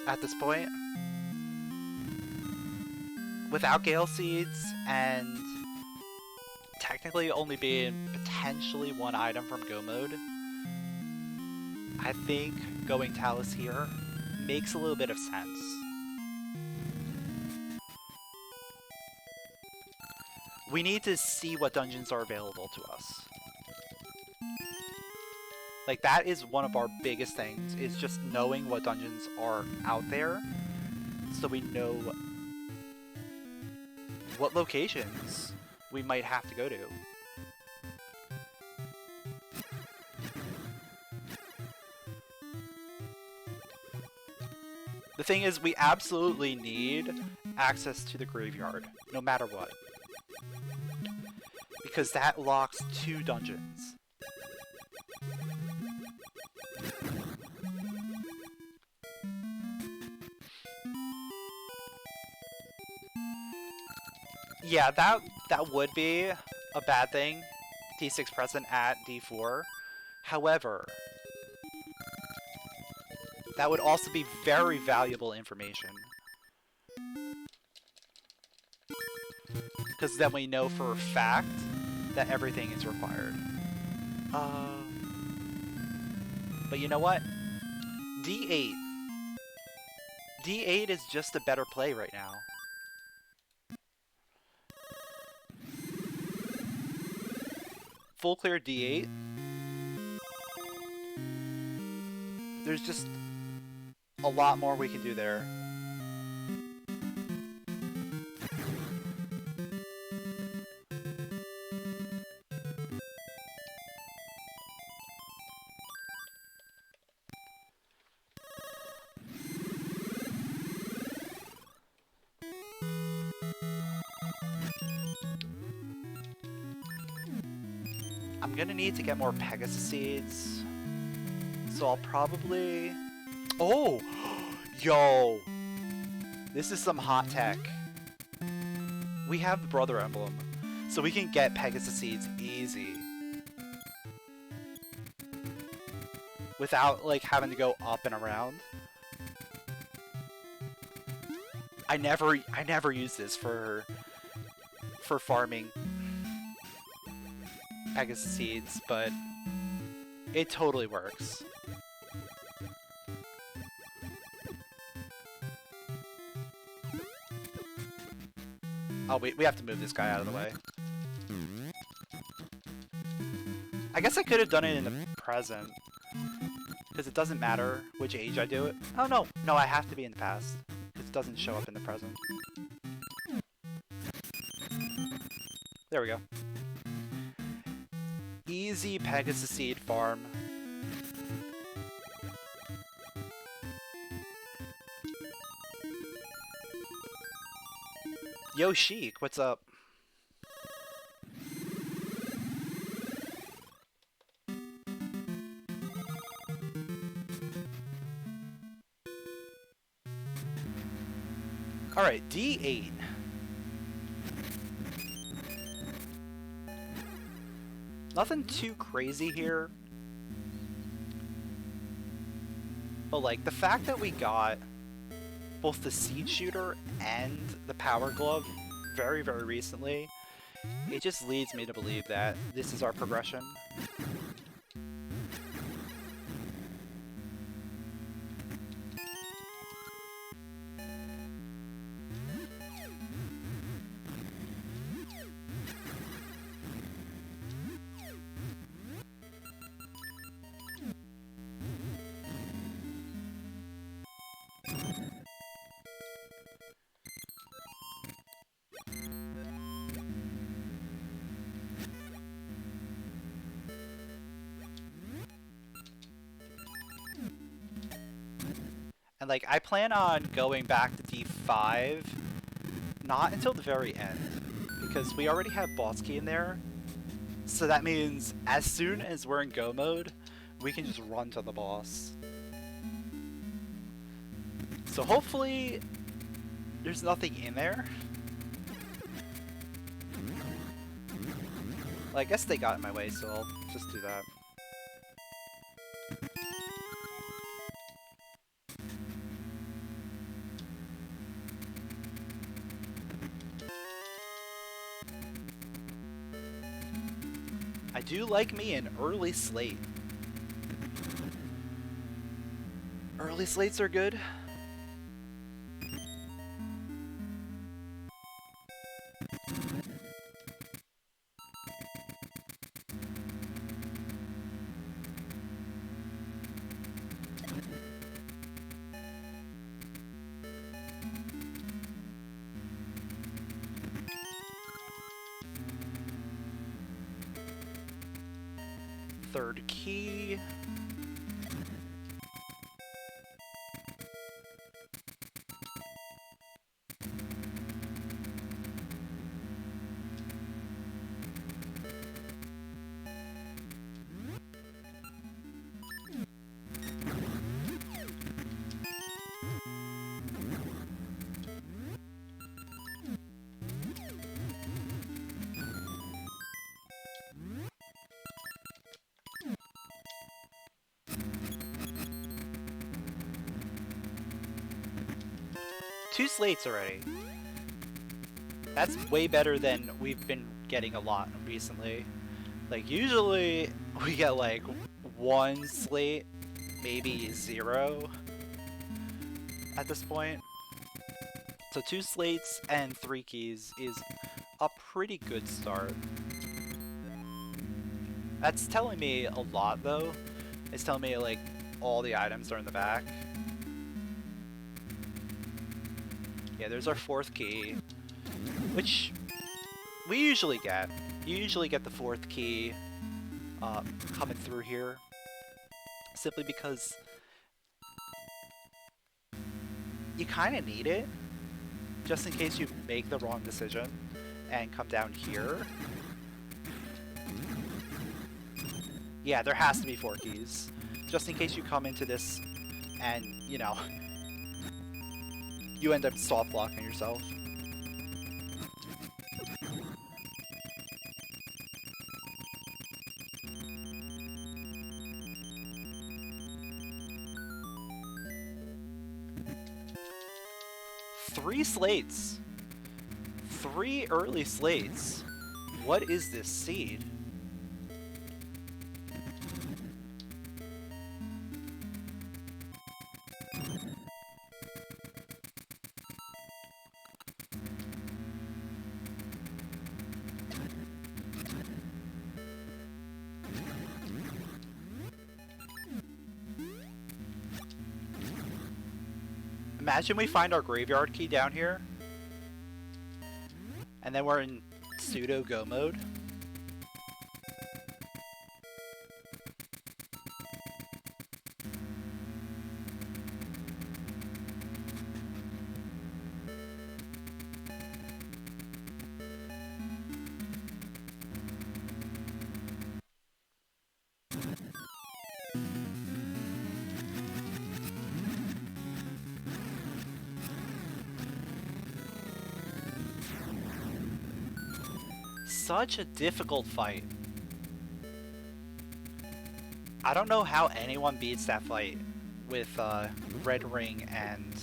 at this point. Without Gale Seeds and technically only being potentially 1 item from go mode, I think going Talus here makes a little bit of sense. We need to see what dungeons are available to us. Like, that is one of our biggest things, is just knowing what dungeons are out there, so we know what locations we might have to go to. The thing is, we absolutely need access to the graveyard, no matter what. Because that locks 2 dungeons. Yeah, that would be a bad thing, D6 present at D4. However, that would also be very valuable information. Because then we know for a fact that everything is required. But you know what? D8. D8 is just a better play right now. Full clear D8. There's just a lot more we can do there. I'm gonna need to get more Pegasus seeds, so I'll probably... Oh! Yo! This is some hot tech. We have the Brother Emblem, so we can get Pegasus seeds easy. Without, like, having to go up and around. I never use this for farming Pegasus seeds, but it totally works. Oh, we have to move this guy out of the way. I guess I could have done it in the present, because it doesn't matter which age I do it. Oh no, no, I have to be in the past, because it doesn't show up in the present. There we go. Easy Pegasus seed farm. Yo, Sheik, what's up? Alright, D8. Nothing too crazy here. But like the fact that we got both the seed shooter and the power glove very, very recently, it just leads me to believe that this is our progression. And like, I plan on going back to D5 not until the very end, because we already have boss key in there. So that means as soon as we're in go mode, we can just run to the boss. So hopefully there's nothing in there. Well, I guess they got in my way, so I'll just do that. I do like me an early slate. Early slates are good. Third key. Two slates already. That's way better than we've been getting a lot recently. Like, usually we get like one slate, maybe zero at this point. So 2 slates and 3 keys is a pretty good start. That's telling me a lot though. It's telling me like all the items are in the back. Yeah, there's our 4th key, which we usually get. You usually get the 4th key coming through here, simply because you kind of need it, just in case you make the wrong decision and come down here. Yeah, there has to be 4 keys, just in case you come into this and, you know, you end up soft locking yourself. Three slates. 3 early slates. What is this seed? Imagine we find our graveyard key down here, and then we're in pseudo go mode. Such a difficult fight. I don't know how anyone beats that fight with Red Ring and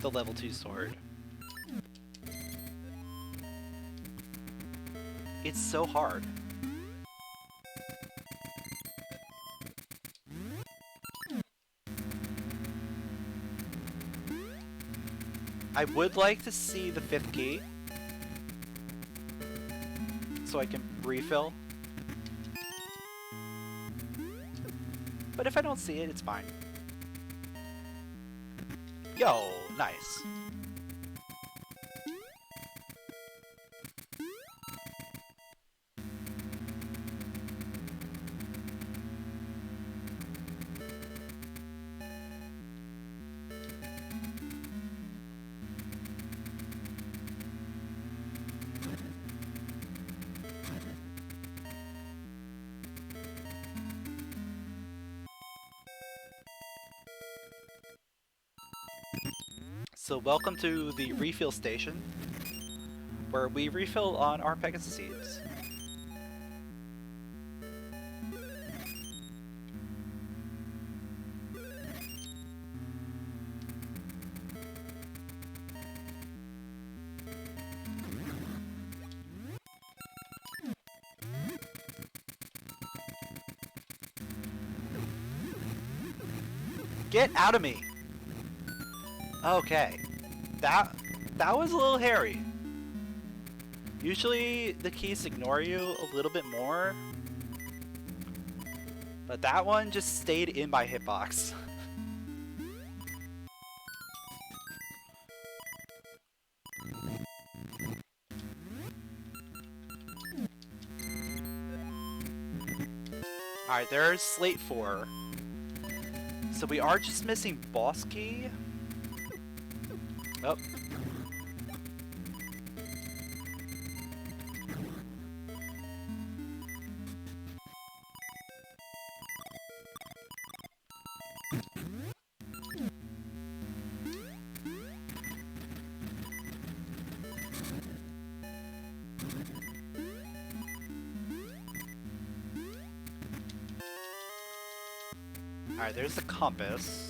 the level 2 sword. It's so hard. I would like to see the 5th key so I can refill. But if I don't see it, it's fine. Yo, nice. So welcome to the refill station, where we refill on our Pegasus seeds. Get out of me! Okay, that was a little hairy. Usually the keys ignore you a little bit more, but that one just stayed in my hitbox. Alright, there's Slate 4. So we are just missing boss key. Oh. Alright, there's the compass.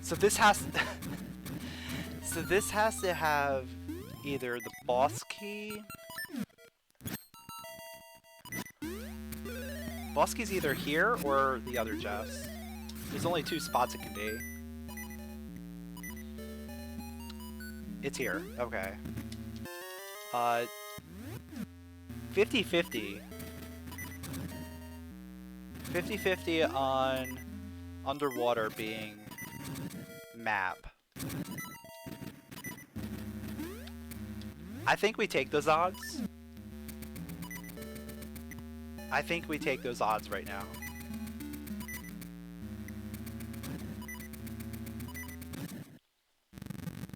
So this has so this has to have either the boss key. Boss key's either here or the other chest. There's only 2 spots it can be. It's here. Okay. 50-50. 50-50 on underwater being map. I think we take those odds. I think we take those odds right now.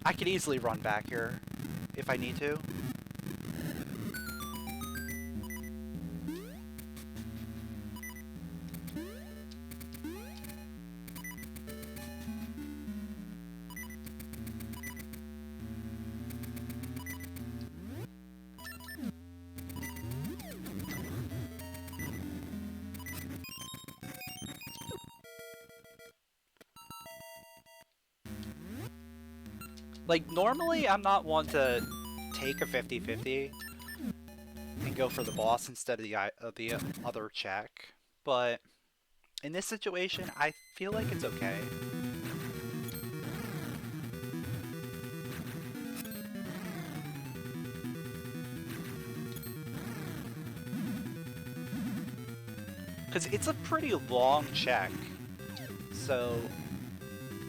I could easily run back here if I need to. Like, normally I'm not one to take a 50-50 and go for the boss instead of the other check, but in this situation, I feel like it's okay. Because it's a pretty long check, so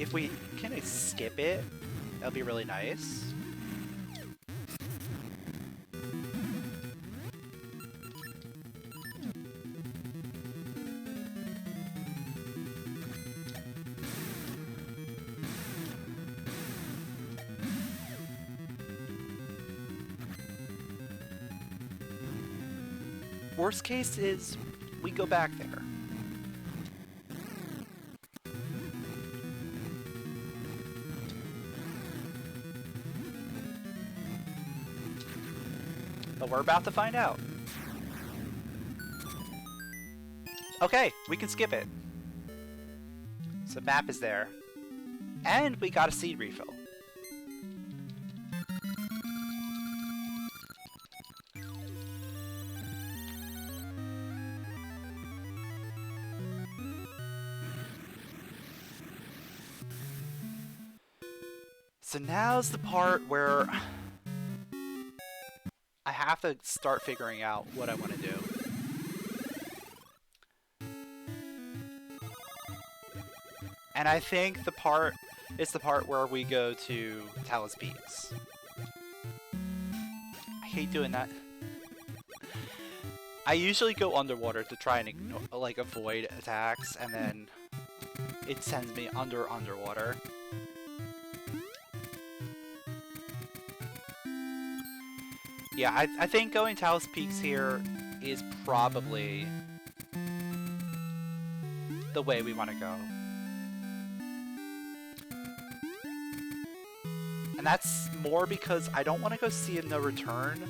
if we can skip it, that'll be really nice. Worst case is we go back there. But we're about to find out. Okay, we can skip it. So map is there. And we got a seed refill. So now's the part where I have to start figuring out what I want to do. And I think the part is the part where we go to Talus Peaks. I hate doing that. I usually go underwater to try and ignore, like, avoid attacks, and then it sends me underwater. Yeah, I think going Talus Peaks here is probably the way we want to go. And that's more because I don't want to go Sea of No Return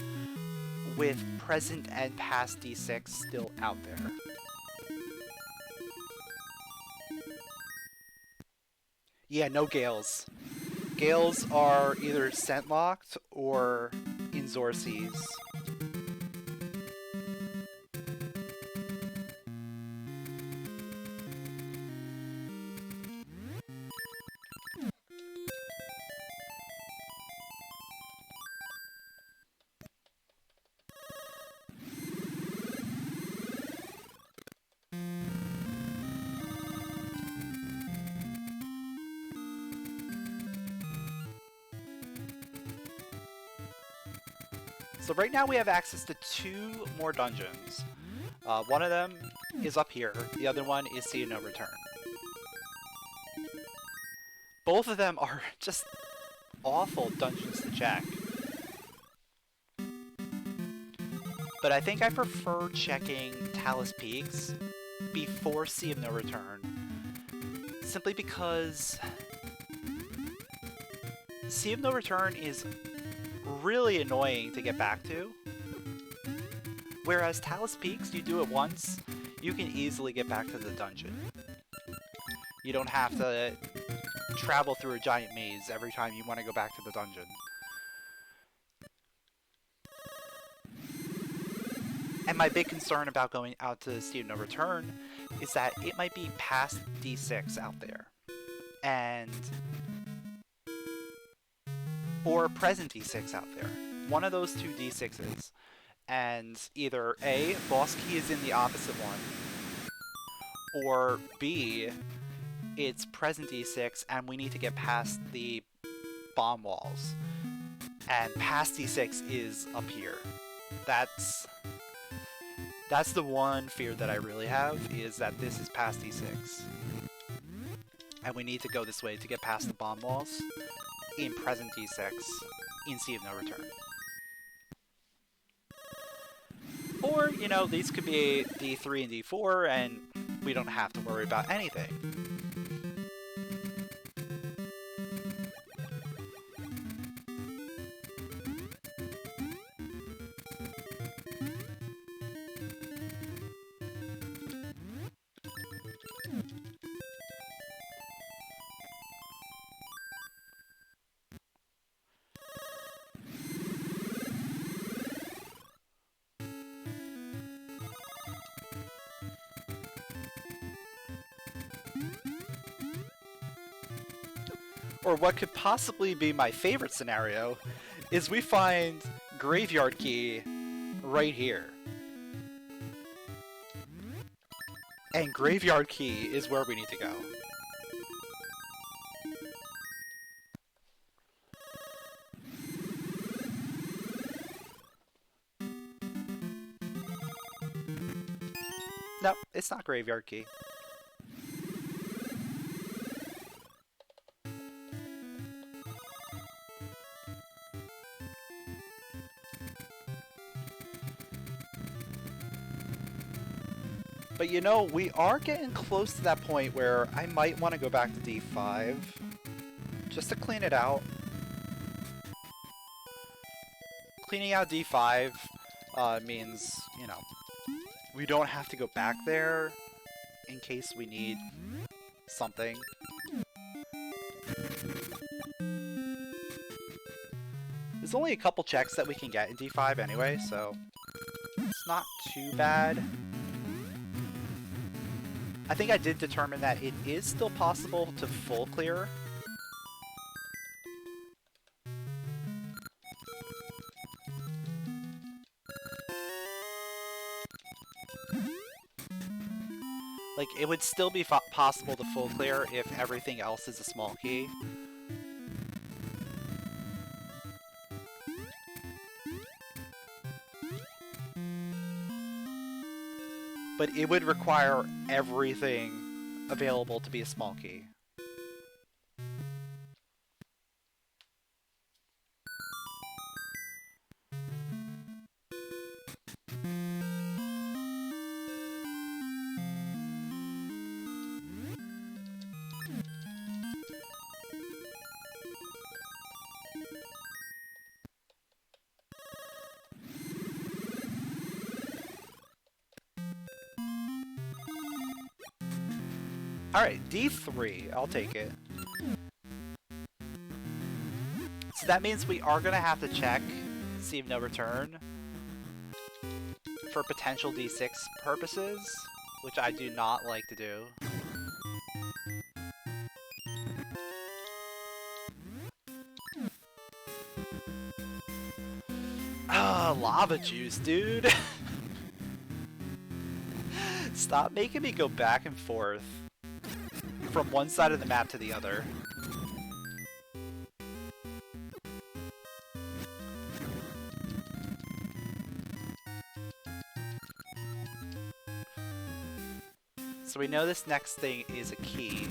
with present and past D6 still out there. Yeah, no Gales. Gales are either scent locked or in Zorseas. So right now we have access to 2 more dungeons. One of them is up here, the other one is Sea of No Return. Both of them are just awful dungeons to check. But I think I prefer checking Talus Peaks before Sea of No Return. Simply because Sea of No Return is really annoying to get back to. Whereas Talus Peaks, you do it once, you can easily get back to the dungeon. You don't have to travel through a giant maze every time you want to go back to the dungeon. And my big concern about going out to Sea of No Return is that it might be past D6 out there. And or present D6 out there. One of those 2 D6s. And either A, boss key is in the opposite one, or B, it's present D6 and we need to get past the bomb walls. And past D6 is up here. That's the one fear that I really have, is that this is past D6. And we need to go this way to get past the bomb walls in present D6 in Sea of No Return. Or, you know, these could be D3 and D4 and we don't have to worry about anything. Or what could possibly be my favorite scenario is we find Graveyard Key right here. And Graveyard Key is where we need to go. No, it's not Graveyard Key. But you know, we are getting close to that point where I might want to go back to D5 just to clean it out. Cleaning out D5 means, you know, we don't have to go back there in case we need something. There's only a couple checks that we can get in D5 anyway, so it's not too bad. I think I did determine that it is still possible to full clear. Like, it would still be possible to full clear if everything else is a small key. But it would require everything available to be a small key. Alright, D3, I'll take it. So that means we are going to have to check Receive No Return for potential D6 purposes, which I do not like to do. Ah, lava juice, dude! Stop making me go back and forth from one side of the map to the other. So we know this next thing is a key.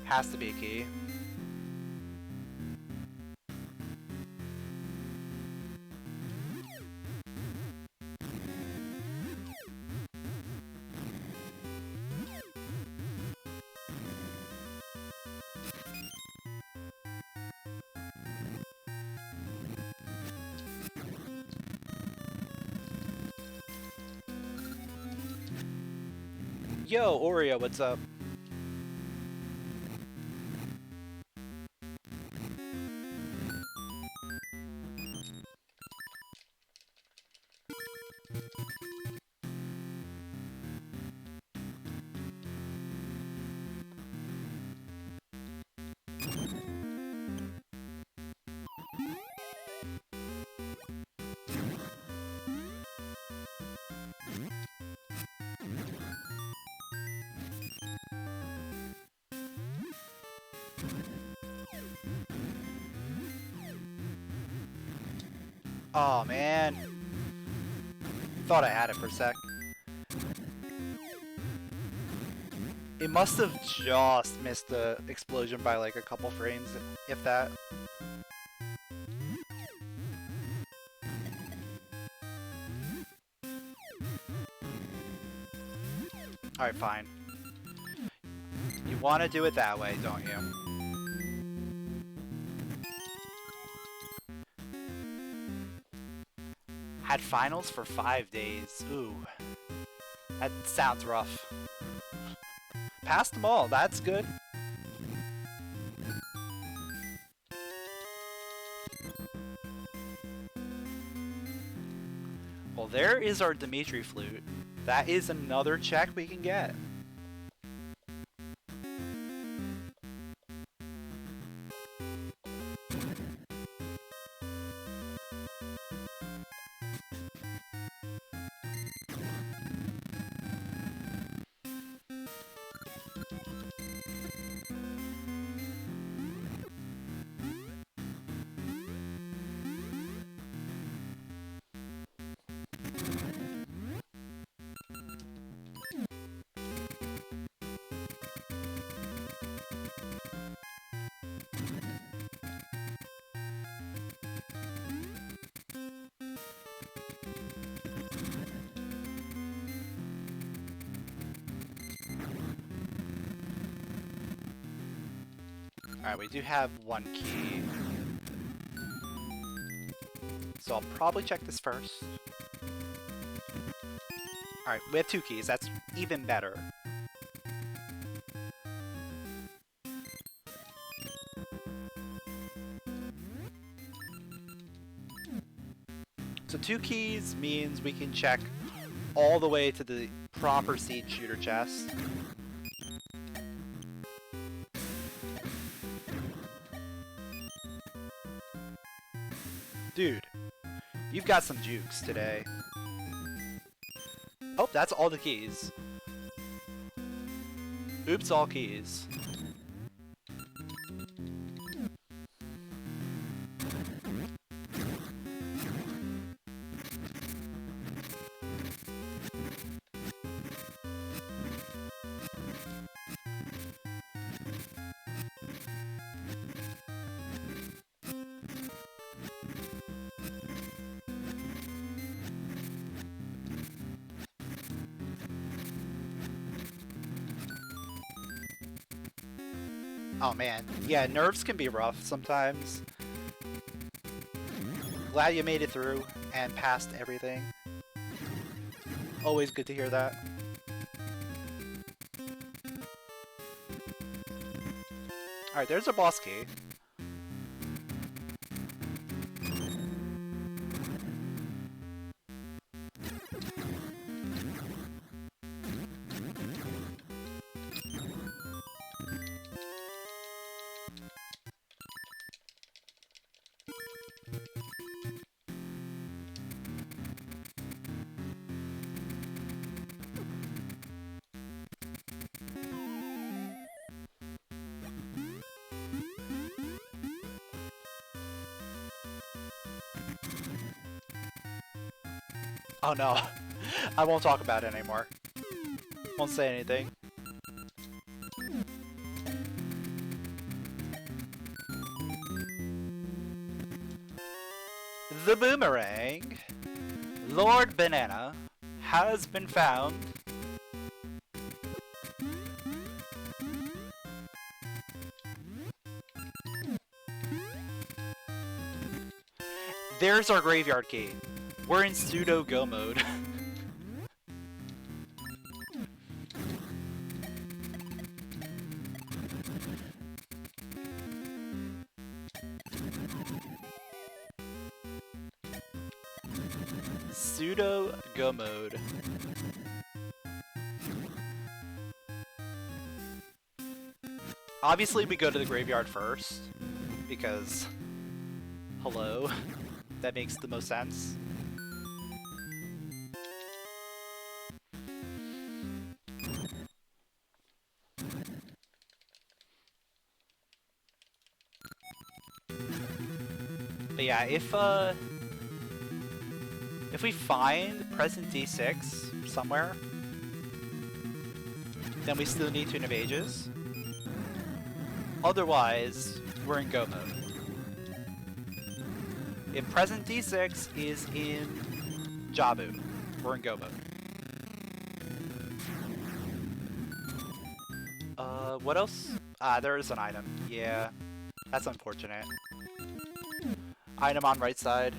Has to be a key. Yo, Oreo, what's up? Oh man, thought I had it for a sec. It must have just missed the explosion by like a couple frames, if that. Alright, fine. You want to do it that way, don't you? Had finals for 5 days. Ooh. That sounds rough. Passed them all, that's good. Well, there is our Dimitri flute. That is another check we can get. Alright, we do have one key. So I'll probably check this first. Alright, we have two keys. That's even better. So 2 keys means we can check all the way to the proper seed shooter chest. Dude, you've got some jukes today. Oh, that's all the keys. Oops, all keys. Oh man, yeah, nerves can be rough sometimes. Glad you made it through and passed everything. Always good to hear that. Alright, there's our boss key. Oh no, I won't talk about it anymore. Won't say anything. The boomerang, Lord Banana, has been found. There's our graveyard key. We're in pseudo go mode. Pseudo go mode. Obviously we go to the graveyard first, because hello, that makes the most sense. But yeah, if we find present D6 somewhere, then we still need Tune of Ages. Otherwise, we're in go mode. If present D6 is in Jabu, we're in go mode. What else? There is an item. Yeah, that's unfortunate. Item on right side.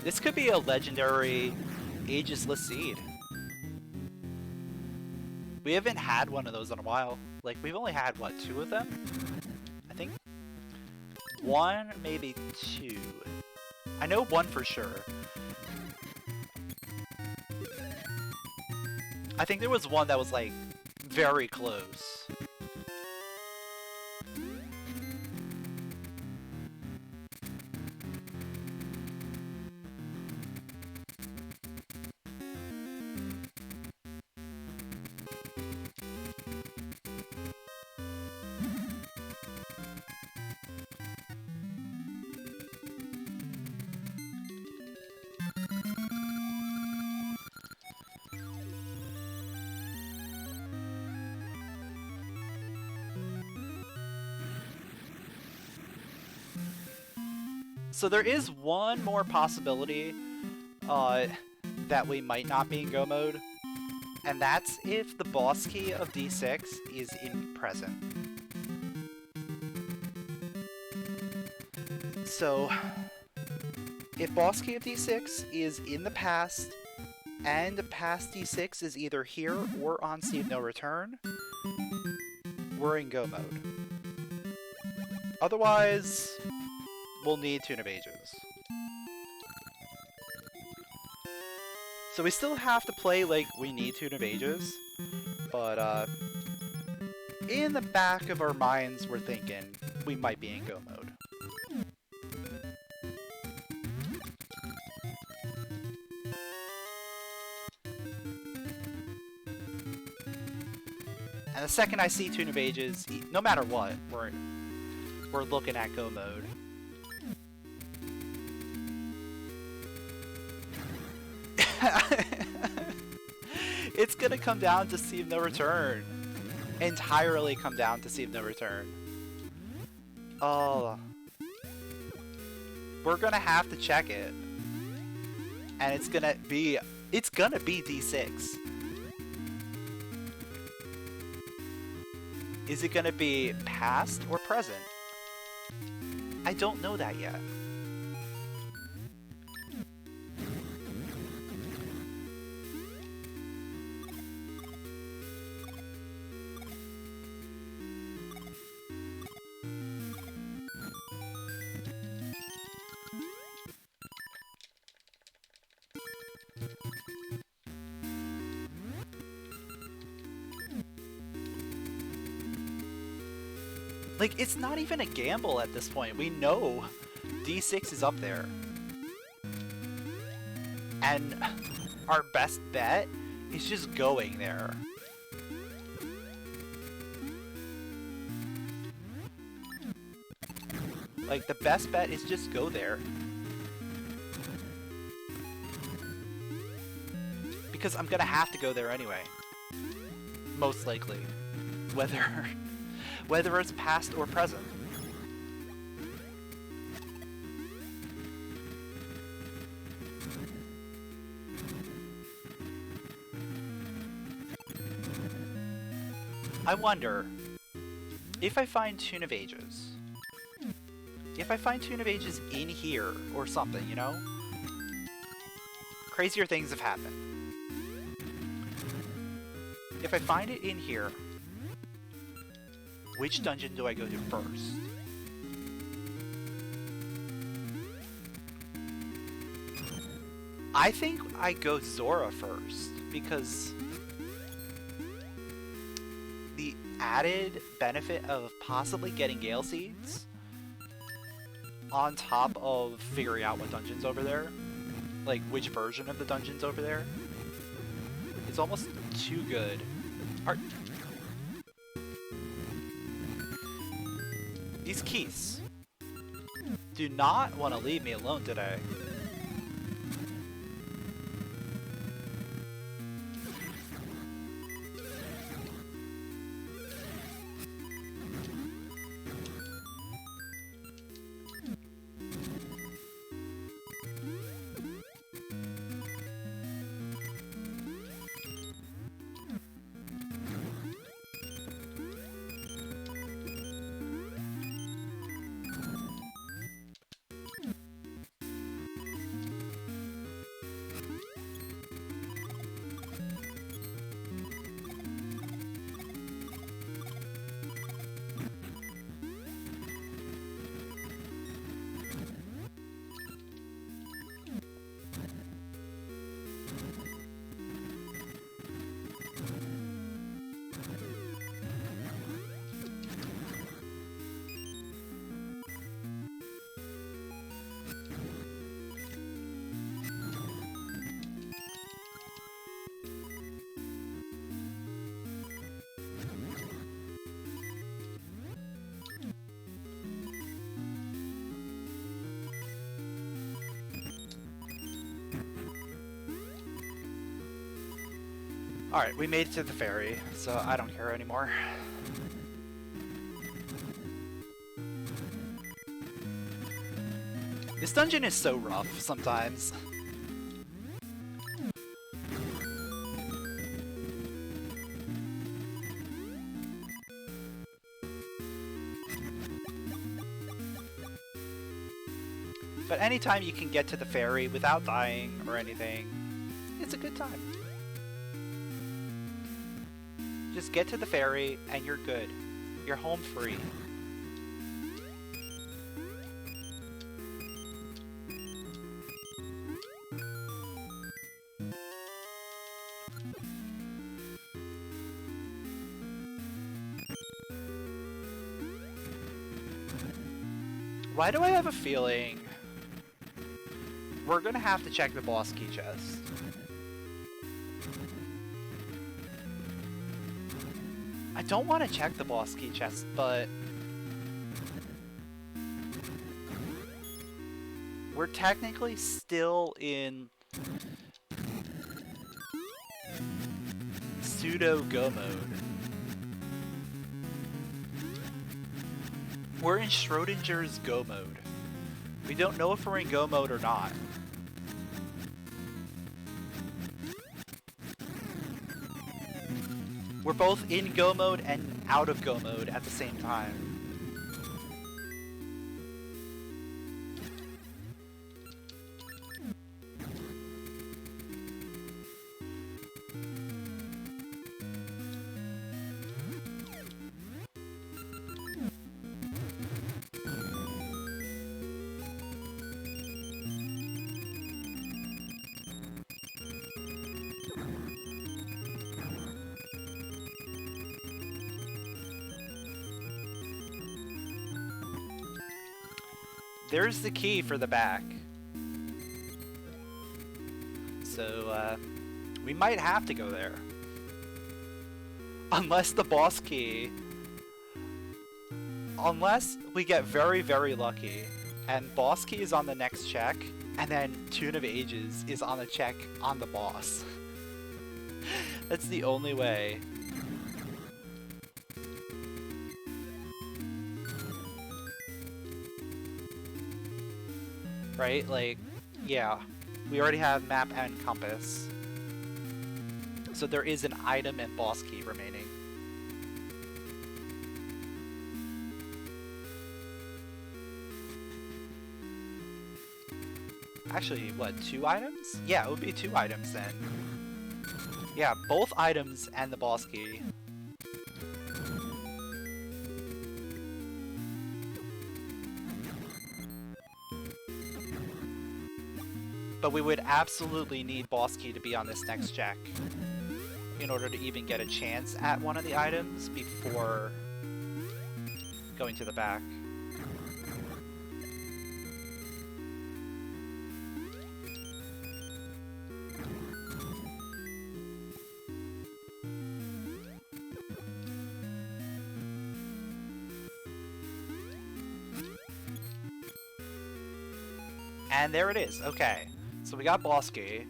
This could be a legendary Ageless Seed. We haven't had one of those in a while. Like, we've only had, what, 2 of them? I think 1, maybe 2. I know 1 for sure. I think there was one that was, like, very close. So there is one more possibility that we might not be in go mode, and that's if the boss key of D6 is in present. So if boss key of D6 is in the past, and past D6 is either here or on Sea of No Return, we're in go mode. Otherwise, we'll need Tune of Ages. So we still have to play like we need Tune of Ages, but in the back of our minds we're thinking we might be in go mode. And the second I see Tune of Ages, no matter what, we're looking at go mode. It's gonna come down to Sea of No Return. Entirely come down to Sea of No Return. Oh. We're gonna have to check it. And it's gonna be D6. Is it gonna be past or present? I don't know that yet. Like, it's not even a gamble at this point. We know D6 is up there. And our best bet is just going there. Like, the best bet is just go there. Because I'm gonna have to go there anyway. Most likely. Whether it's past or present. I wonder if I find Tune of Ages. If I find Tune of Ages in here or something, you know? Crazier things have happened. If I find it in here, which dungeon do I go to first? I think I go Zora first, because the added benefit of possibly getting Gale Seeds on top of figuring out what dungeon's over there, like which version of the dungeon's over there, it's almost too good. These keys do not want to leave me alone today. Alright, we made it to the ferry, so I don't care anymore. This dungeon is so rough sometimes. But anytime you can get to the ferry without dying or anything, it's a good time. Just get to the ferry and you're good. You're home free. Why do I have a feeling we're gonna have to check the boss key chest? I don't want to check the boss key chest, but we're technically still in pseudo go mode. We're in Schrödinger's go mode. We don't know if we're in go mode or not. We're both in go mode and out of go mode at the same time. There's the key for the back. So, we might have to go there. Unless the boss key... Unless we get very, very lucky, and boss key is on the next check, and then Tune of Ages is on a check on the boss. That's the only way. Right? Like, yeah. We already have map and compass. So there is an item and boss key remaining. Actually, what, 2 items? Yeah, it would be 2 items then. Yeah, both items and the boss key. But we would absolutely need boss key to be on this next check in order to even get a chance at one of the items before going to the back. And there it is. Okay. So we got boss key.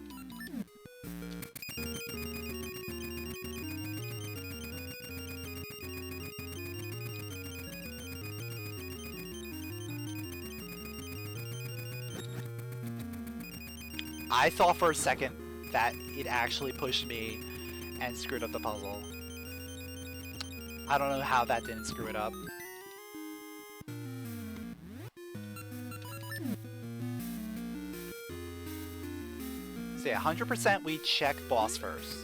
I thought for a second that it actually pushed me and screwed up the puzzle. I don't know how that didn't screw it up. So yeah, 100% we check boss first.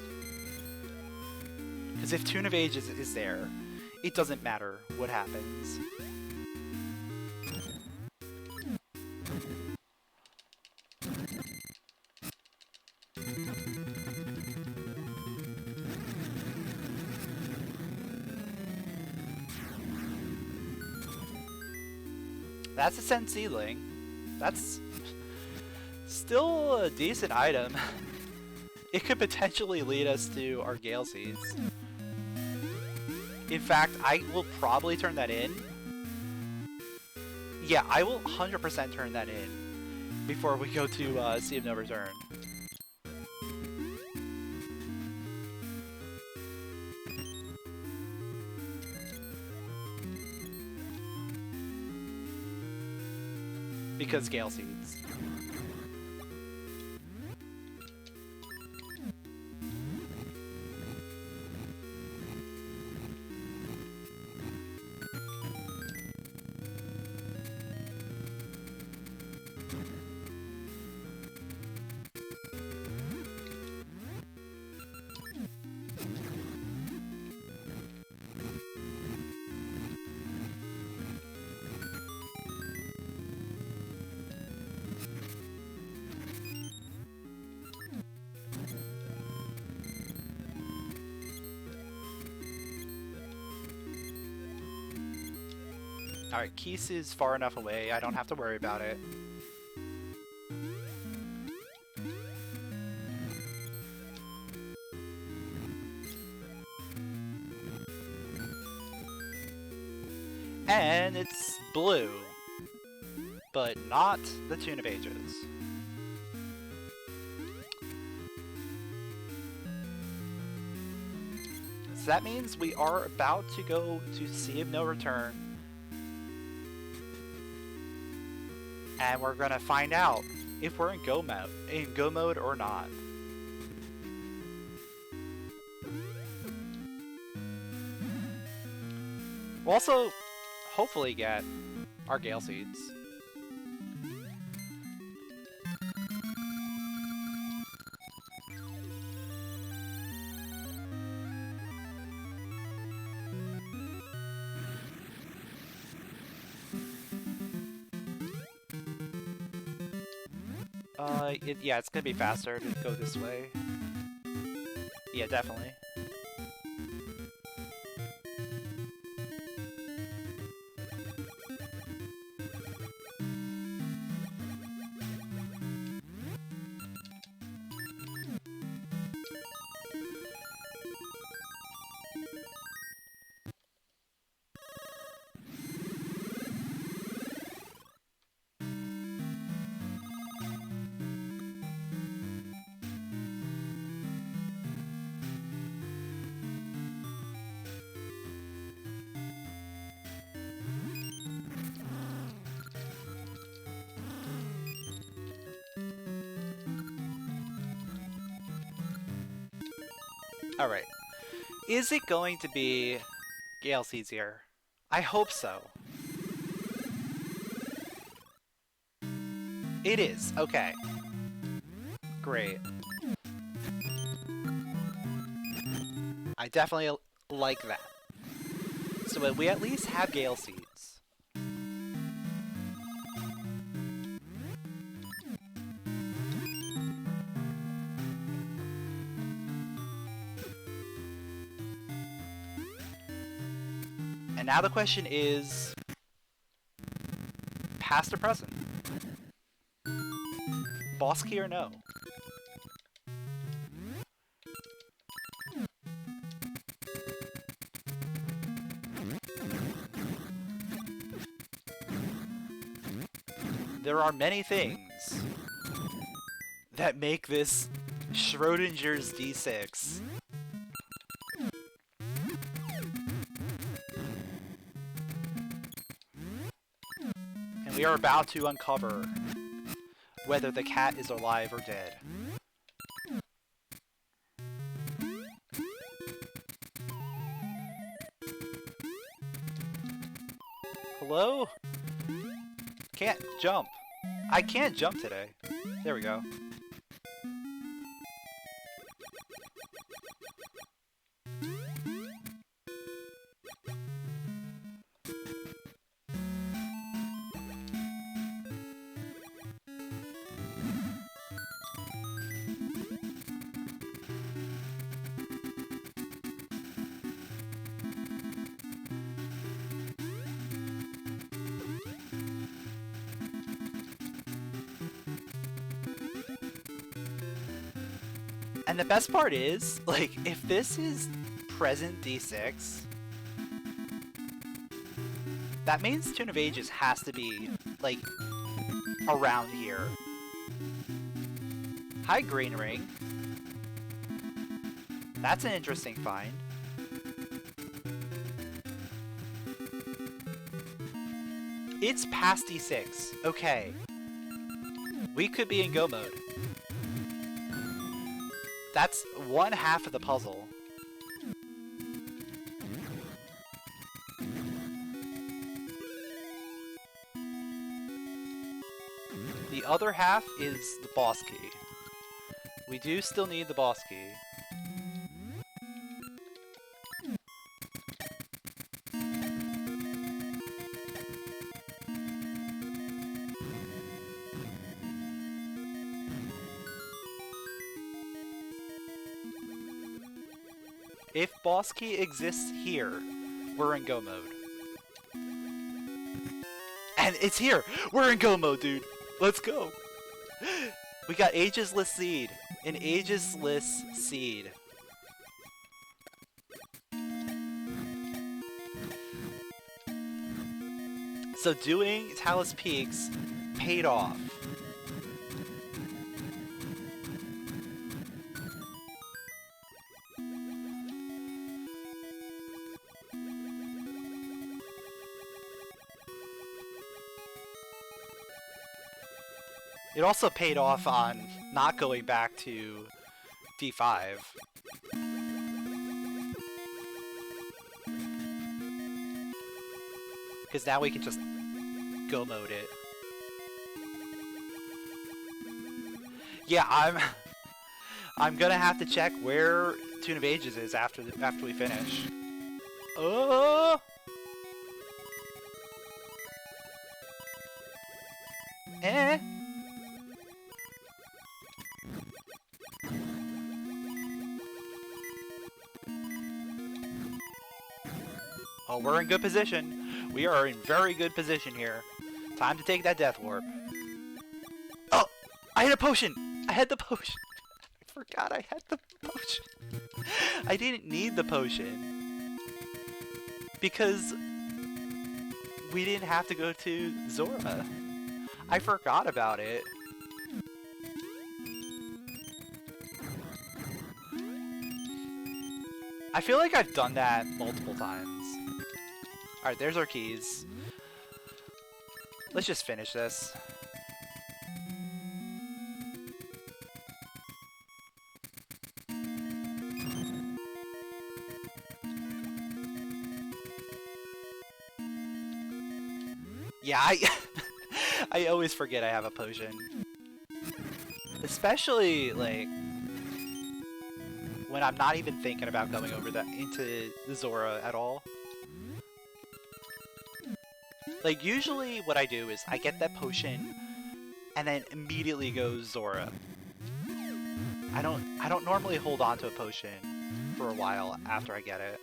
Because if Tune of Ages is there, it doesn't matter what happens. That's a Scent Seedling. That's still a decent item. It could potentially lead us to our Gale Seeds. In fact, I will probably turn that in. Yeah, I will 100% turn that in before we go to Sea of No Return. Because Gale Seeds. Alright, Keese is far enough away, I don't have to worry about it. And it's blue, but not the Tune of Ages. So that means we are about to go to Sea of No Return. And we're gonna find out if we're in go mode or not. We'll also hopefully get our Gale Seeds. Yeah, it's gonna be faster to go this way. Yeah, definitely. Alright. Is it going to be Gale Seeds here? I hope so. It is. Okay. Great. I definitely like that. So we at least have Gale Seeds. And now the question is, past or present? Boss key or no? There are many things that make this Schrödinger's D6. We are about to uncover whether the cat is alive or dead. Hello? Can't jump. I can't jump today. There we go. And the best part is, like, if this is present D6, that means Tune of Ages has to be, like, around here. Hi, Green Ring. That's an interesting find. It's past D6. Okay. We could be in go mode. That's one half of the puzzle. The other half is the boss key. We do still need the boss key. If boss key exists here, we're in go mode. And it's here! We're in go mode, dude! Let's go! We got Ageless Seed. An Ageless Seed. So doing Talus Peaks paid off. It also paid off on not going back to D5. Because now we can just go mode it. Yeah, I'm gonna have to check where Tune of Ages is after we finish. Oh! Eh? Oh, we're in good position. We are in very good position here. Time to take that Death Warp. Oh! I had a potion! I had the potion! I forgot I had the potion. I didn't need the potion. Because we didn't have to go to Zora. I forgot about it. I feel like I've done that multiple times. Alright, there's our keys. Let's just finish this. Yeah, I always forget I have a potion. Especially, like, when I'm not even thinking about going over into the Zora at all. Like, usually what I do is I get that potion and then immediately go Zora. I don't normally hold on to a potion for a while after I get it.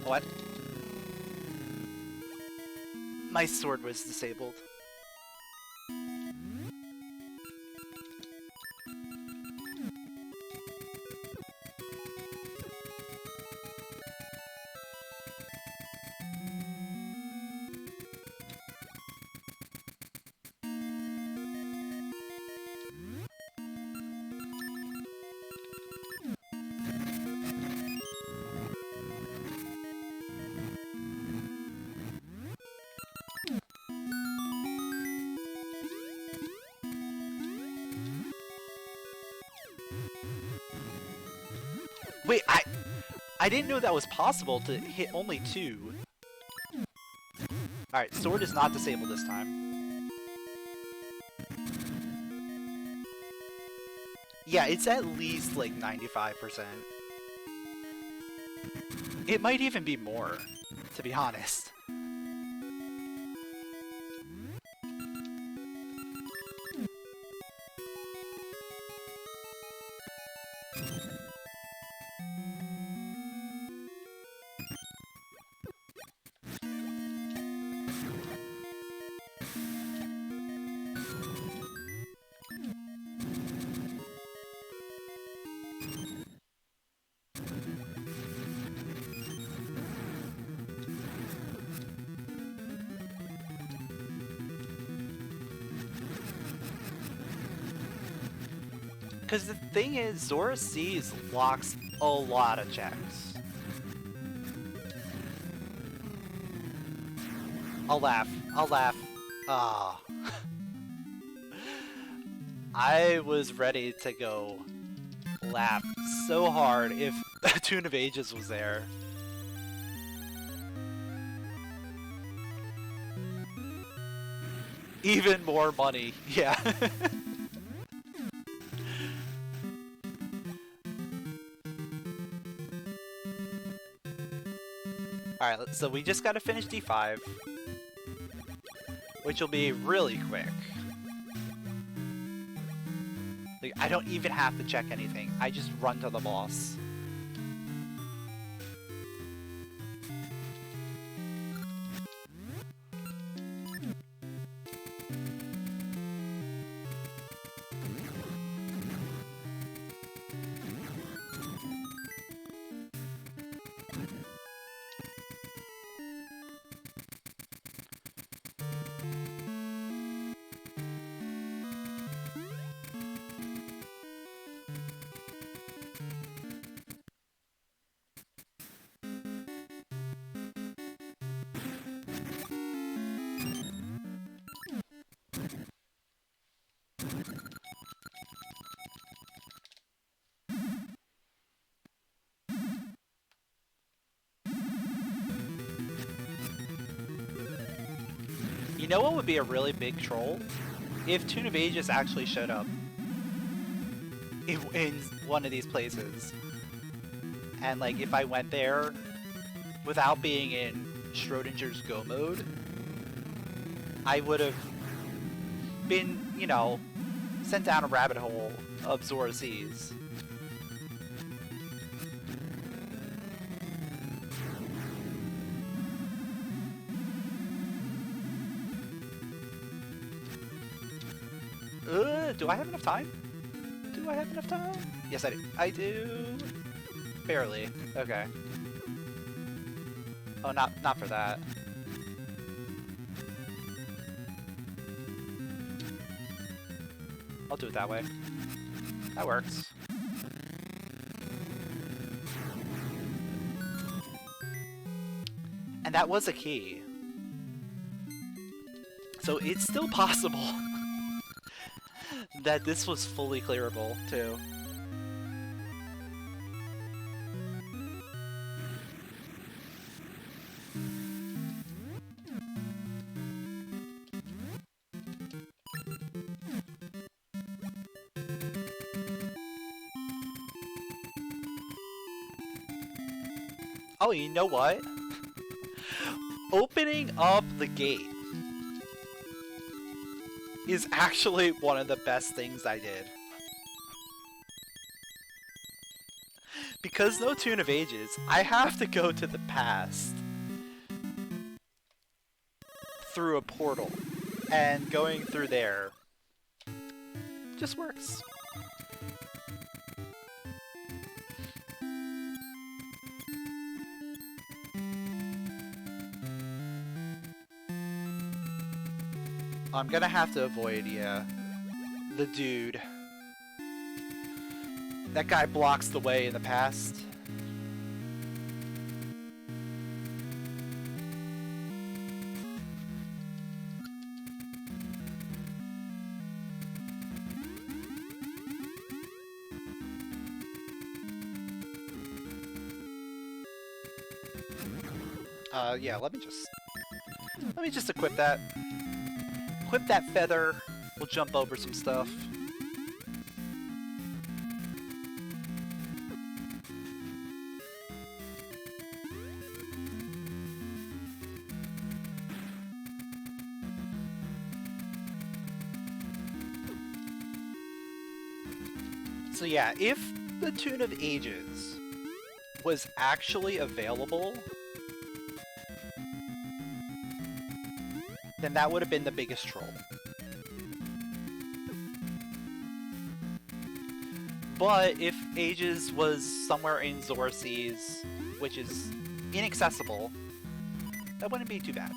What? My sword was disabled. Wait, I didn't know that was possible to hit only 2. Alright, sword is not disabled this time. Yeah, it's at least like 95%. It might even be more, to be honest. Because the thing is, Zora Seas locks a lot of checks. I'll laugh. I'll laugh. Ah. I was ready to go laugh so hard if Tune of Ages was there. Even more money, yeah. Alright, so we just gotta finish D5, which will be really quick. Like, I don't even have to check anything, I just run to the boss. You know what would be a really big troll? If Tune of Ages actually showed up in one of these places. And like if I went there without being in Schrödinger's Go mode, I would have been, you know, sent down a rabbit hole of Zora Seas. Do I have enough time? Do I have enough time? Yes, I do. I do. Barely. Okay. Oh, not for that. I'll do it that way. That works. And that was a key. So it's still possible that this was fully clearable, too. Oh, you know what? Opening up the gate is actually one of the best things I did. Because no Tune of Ages, I have to go to the past through a portal, and going through there just works. I'm gonna have to avoid, yeah, the dude. That guy blocks the way in the past. Yeah, let me just equip that. Equip that feather. We'll jump over some stuff. So yeah, if the Tune of Ages was actually available, then that would have been the biggest troll. But if Ages was somewhere in Zora Seas, which is inaccessible, that wouldn't be too bad.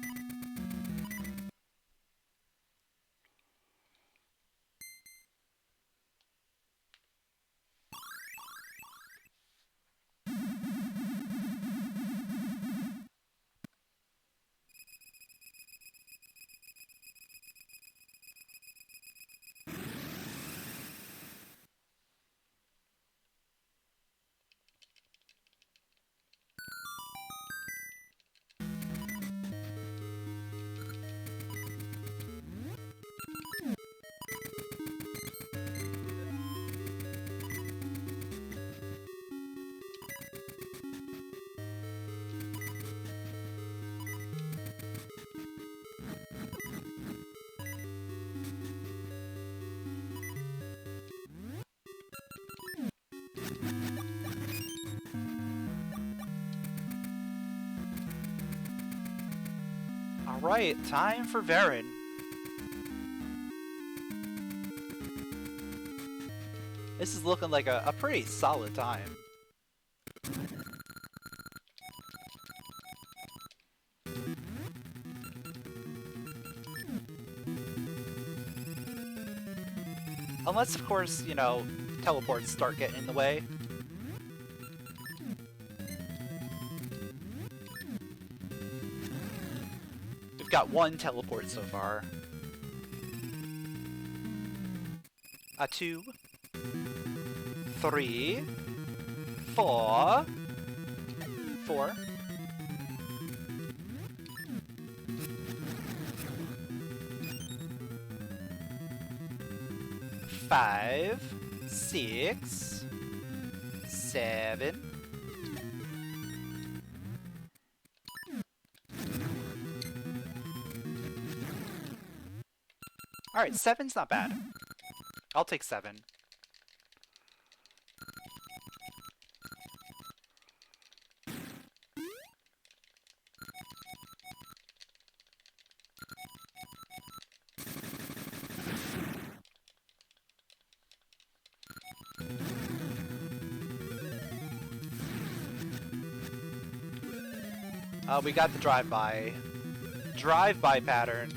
Alright, time for Varen. This is looking like a pretty solid time. Unless, of course, you know, teleports start getting in the way. We've got one teleport so far. 2, 3, 4, 4. 5, 6, 7. Alright, 7's not bad. I'll take 7. We got the drive-by. Drive-by pattern.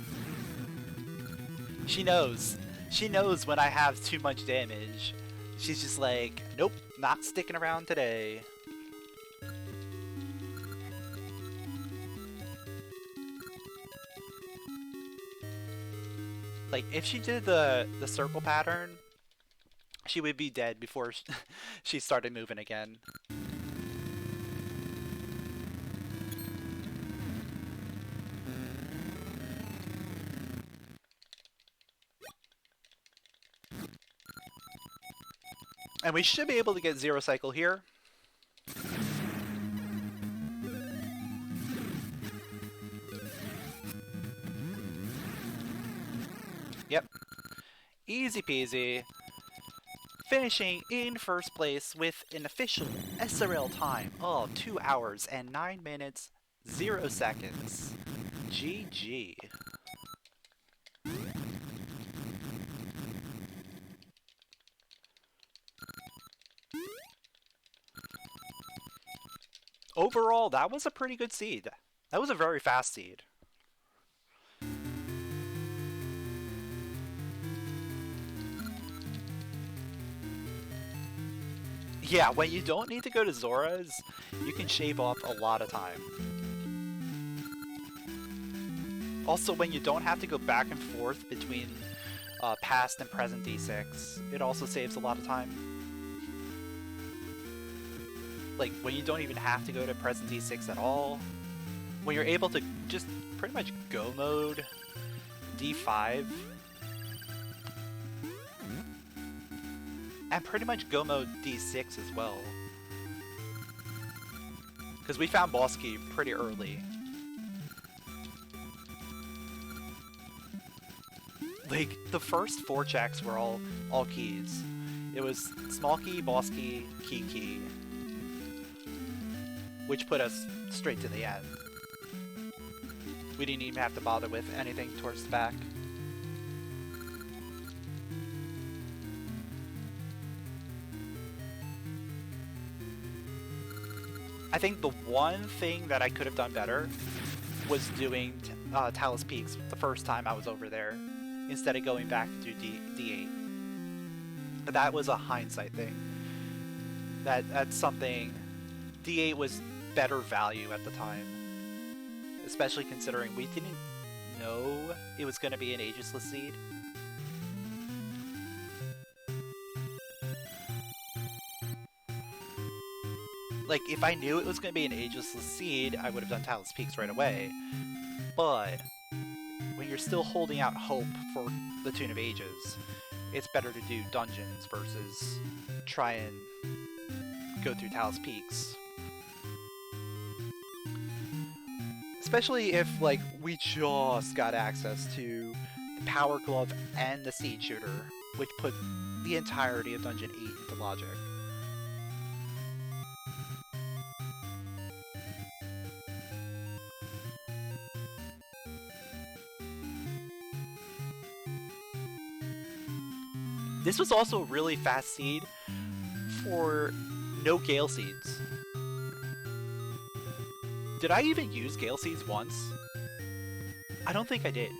She knows. She knows when I have too much damage. She's just like, nope, not sticking around today. Like, if she did the circle pattern, she would be dead before she started moving again. And we should be able to get zero cycle here. Yep. Easy peasy. Finishing in first place with an official SRL time of 2 hours and 9 minutes, 0 seconds. GG. Overall, that was a pretty good seed. That was a very fast seed. Yeah, when you don't need to go to Zora's, you can shave off a lot of time. Also, when you don't have to go back and forth between past and present D6, it also saves a lot of time. Like, when you don't even have to go to present D6 at all, when you're able to just pretty much go mode D5, and pretty much go mode D6 as well. Because we found boss key pretty early. Like, the first 4 checks were all keys. It was small key, boss key, key, which put us straight to the end. We didn't even have to bother with anything towards the back. I think the one thing that I could have done better was doing Talus Peaks the first time I was over there, instead of going back to D8. But that was a hindsight thing. That's something. D8 was better value at the time, especially considering we didn't know it was going to be an ageless seed. Like, if I knew it was going to be an ageless seed, I would have done Talus Peaks right away. But when you're still holding out hope for the Tune of Ages, it's better to do dungeons versus try and go through Talus Peaks. Especially if, like, we just got access to the Power Glove and the Seed Shooter, which put the entirety of Dungeon 8 into logic. This was also a really fast seed for no Gale Seeds. Did I even use Gale Seeds once? I don't think I did.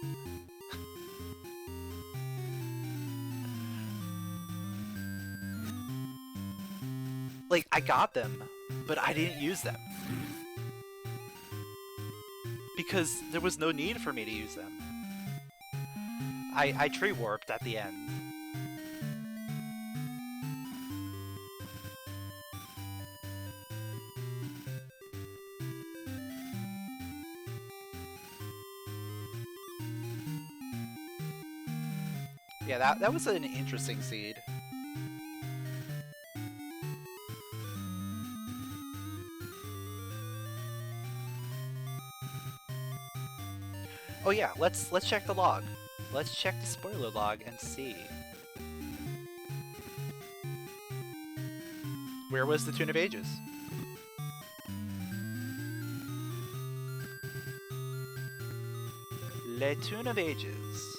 Like, I got them, but I didn't use them. Because there was no need for me to use them. I tree warped at the end. Yeah, that was an interesting seed. Oh yeah, let's check the log. Let's check the spoiler log and see. Where was the Tune of Ages? Le Tune of Ages.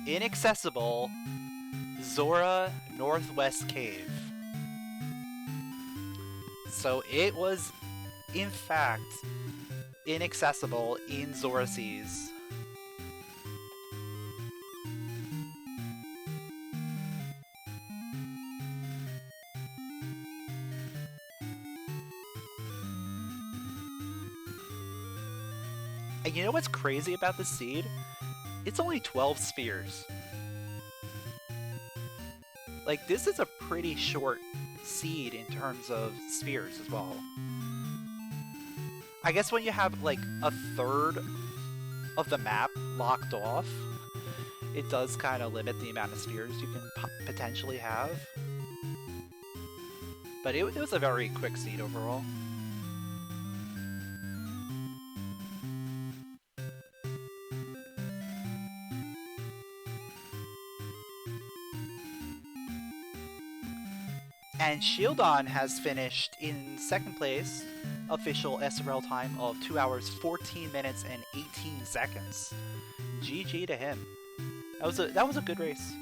Inaccessible Zora Northwest Cave. So it was, in fact, inaccessible in Zora Seas. And you know what's crazy about this seed? It's only 12 spheres. Like, this is a pretty short seed in terms of spheres as well. I guess when you have, like, a third of the map locked off, it does kind of limit the amount of spheres you can potentially have. But it was a very quick seed overall. And Shieldon has finished in second place, official SRL time of 2 hours, 14 minutes, and 18 seconds. GG to him. That was a good race.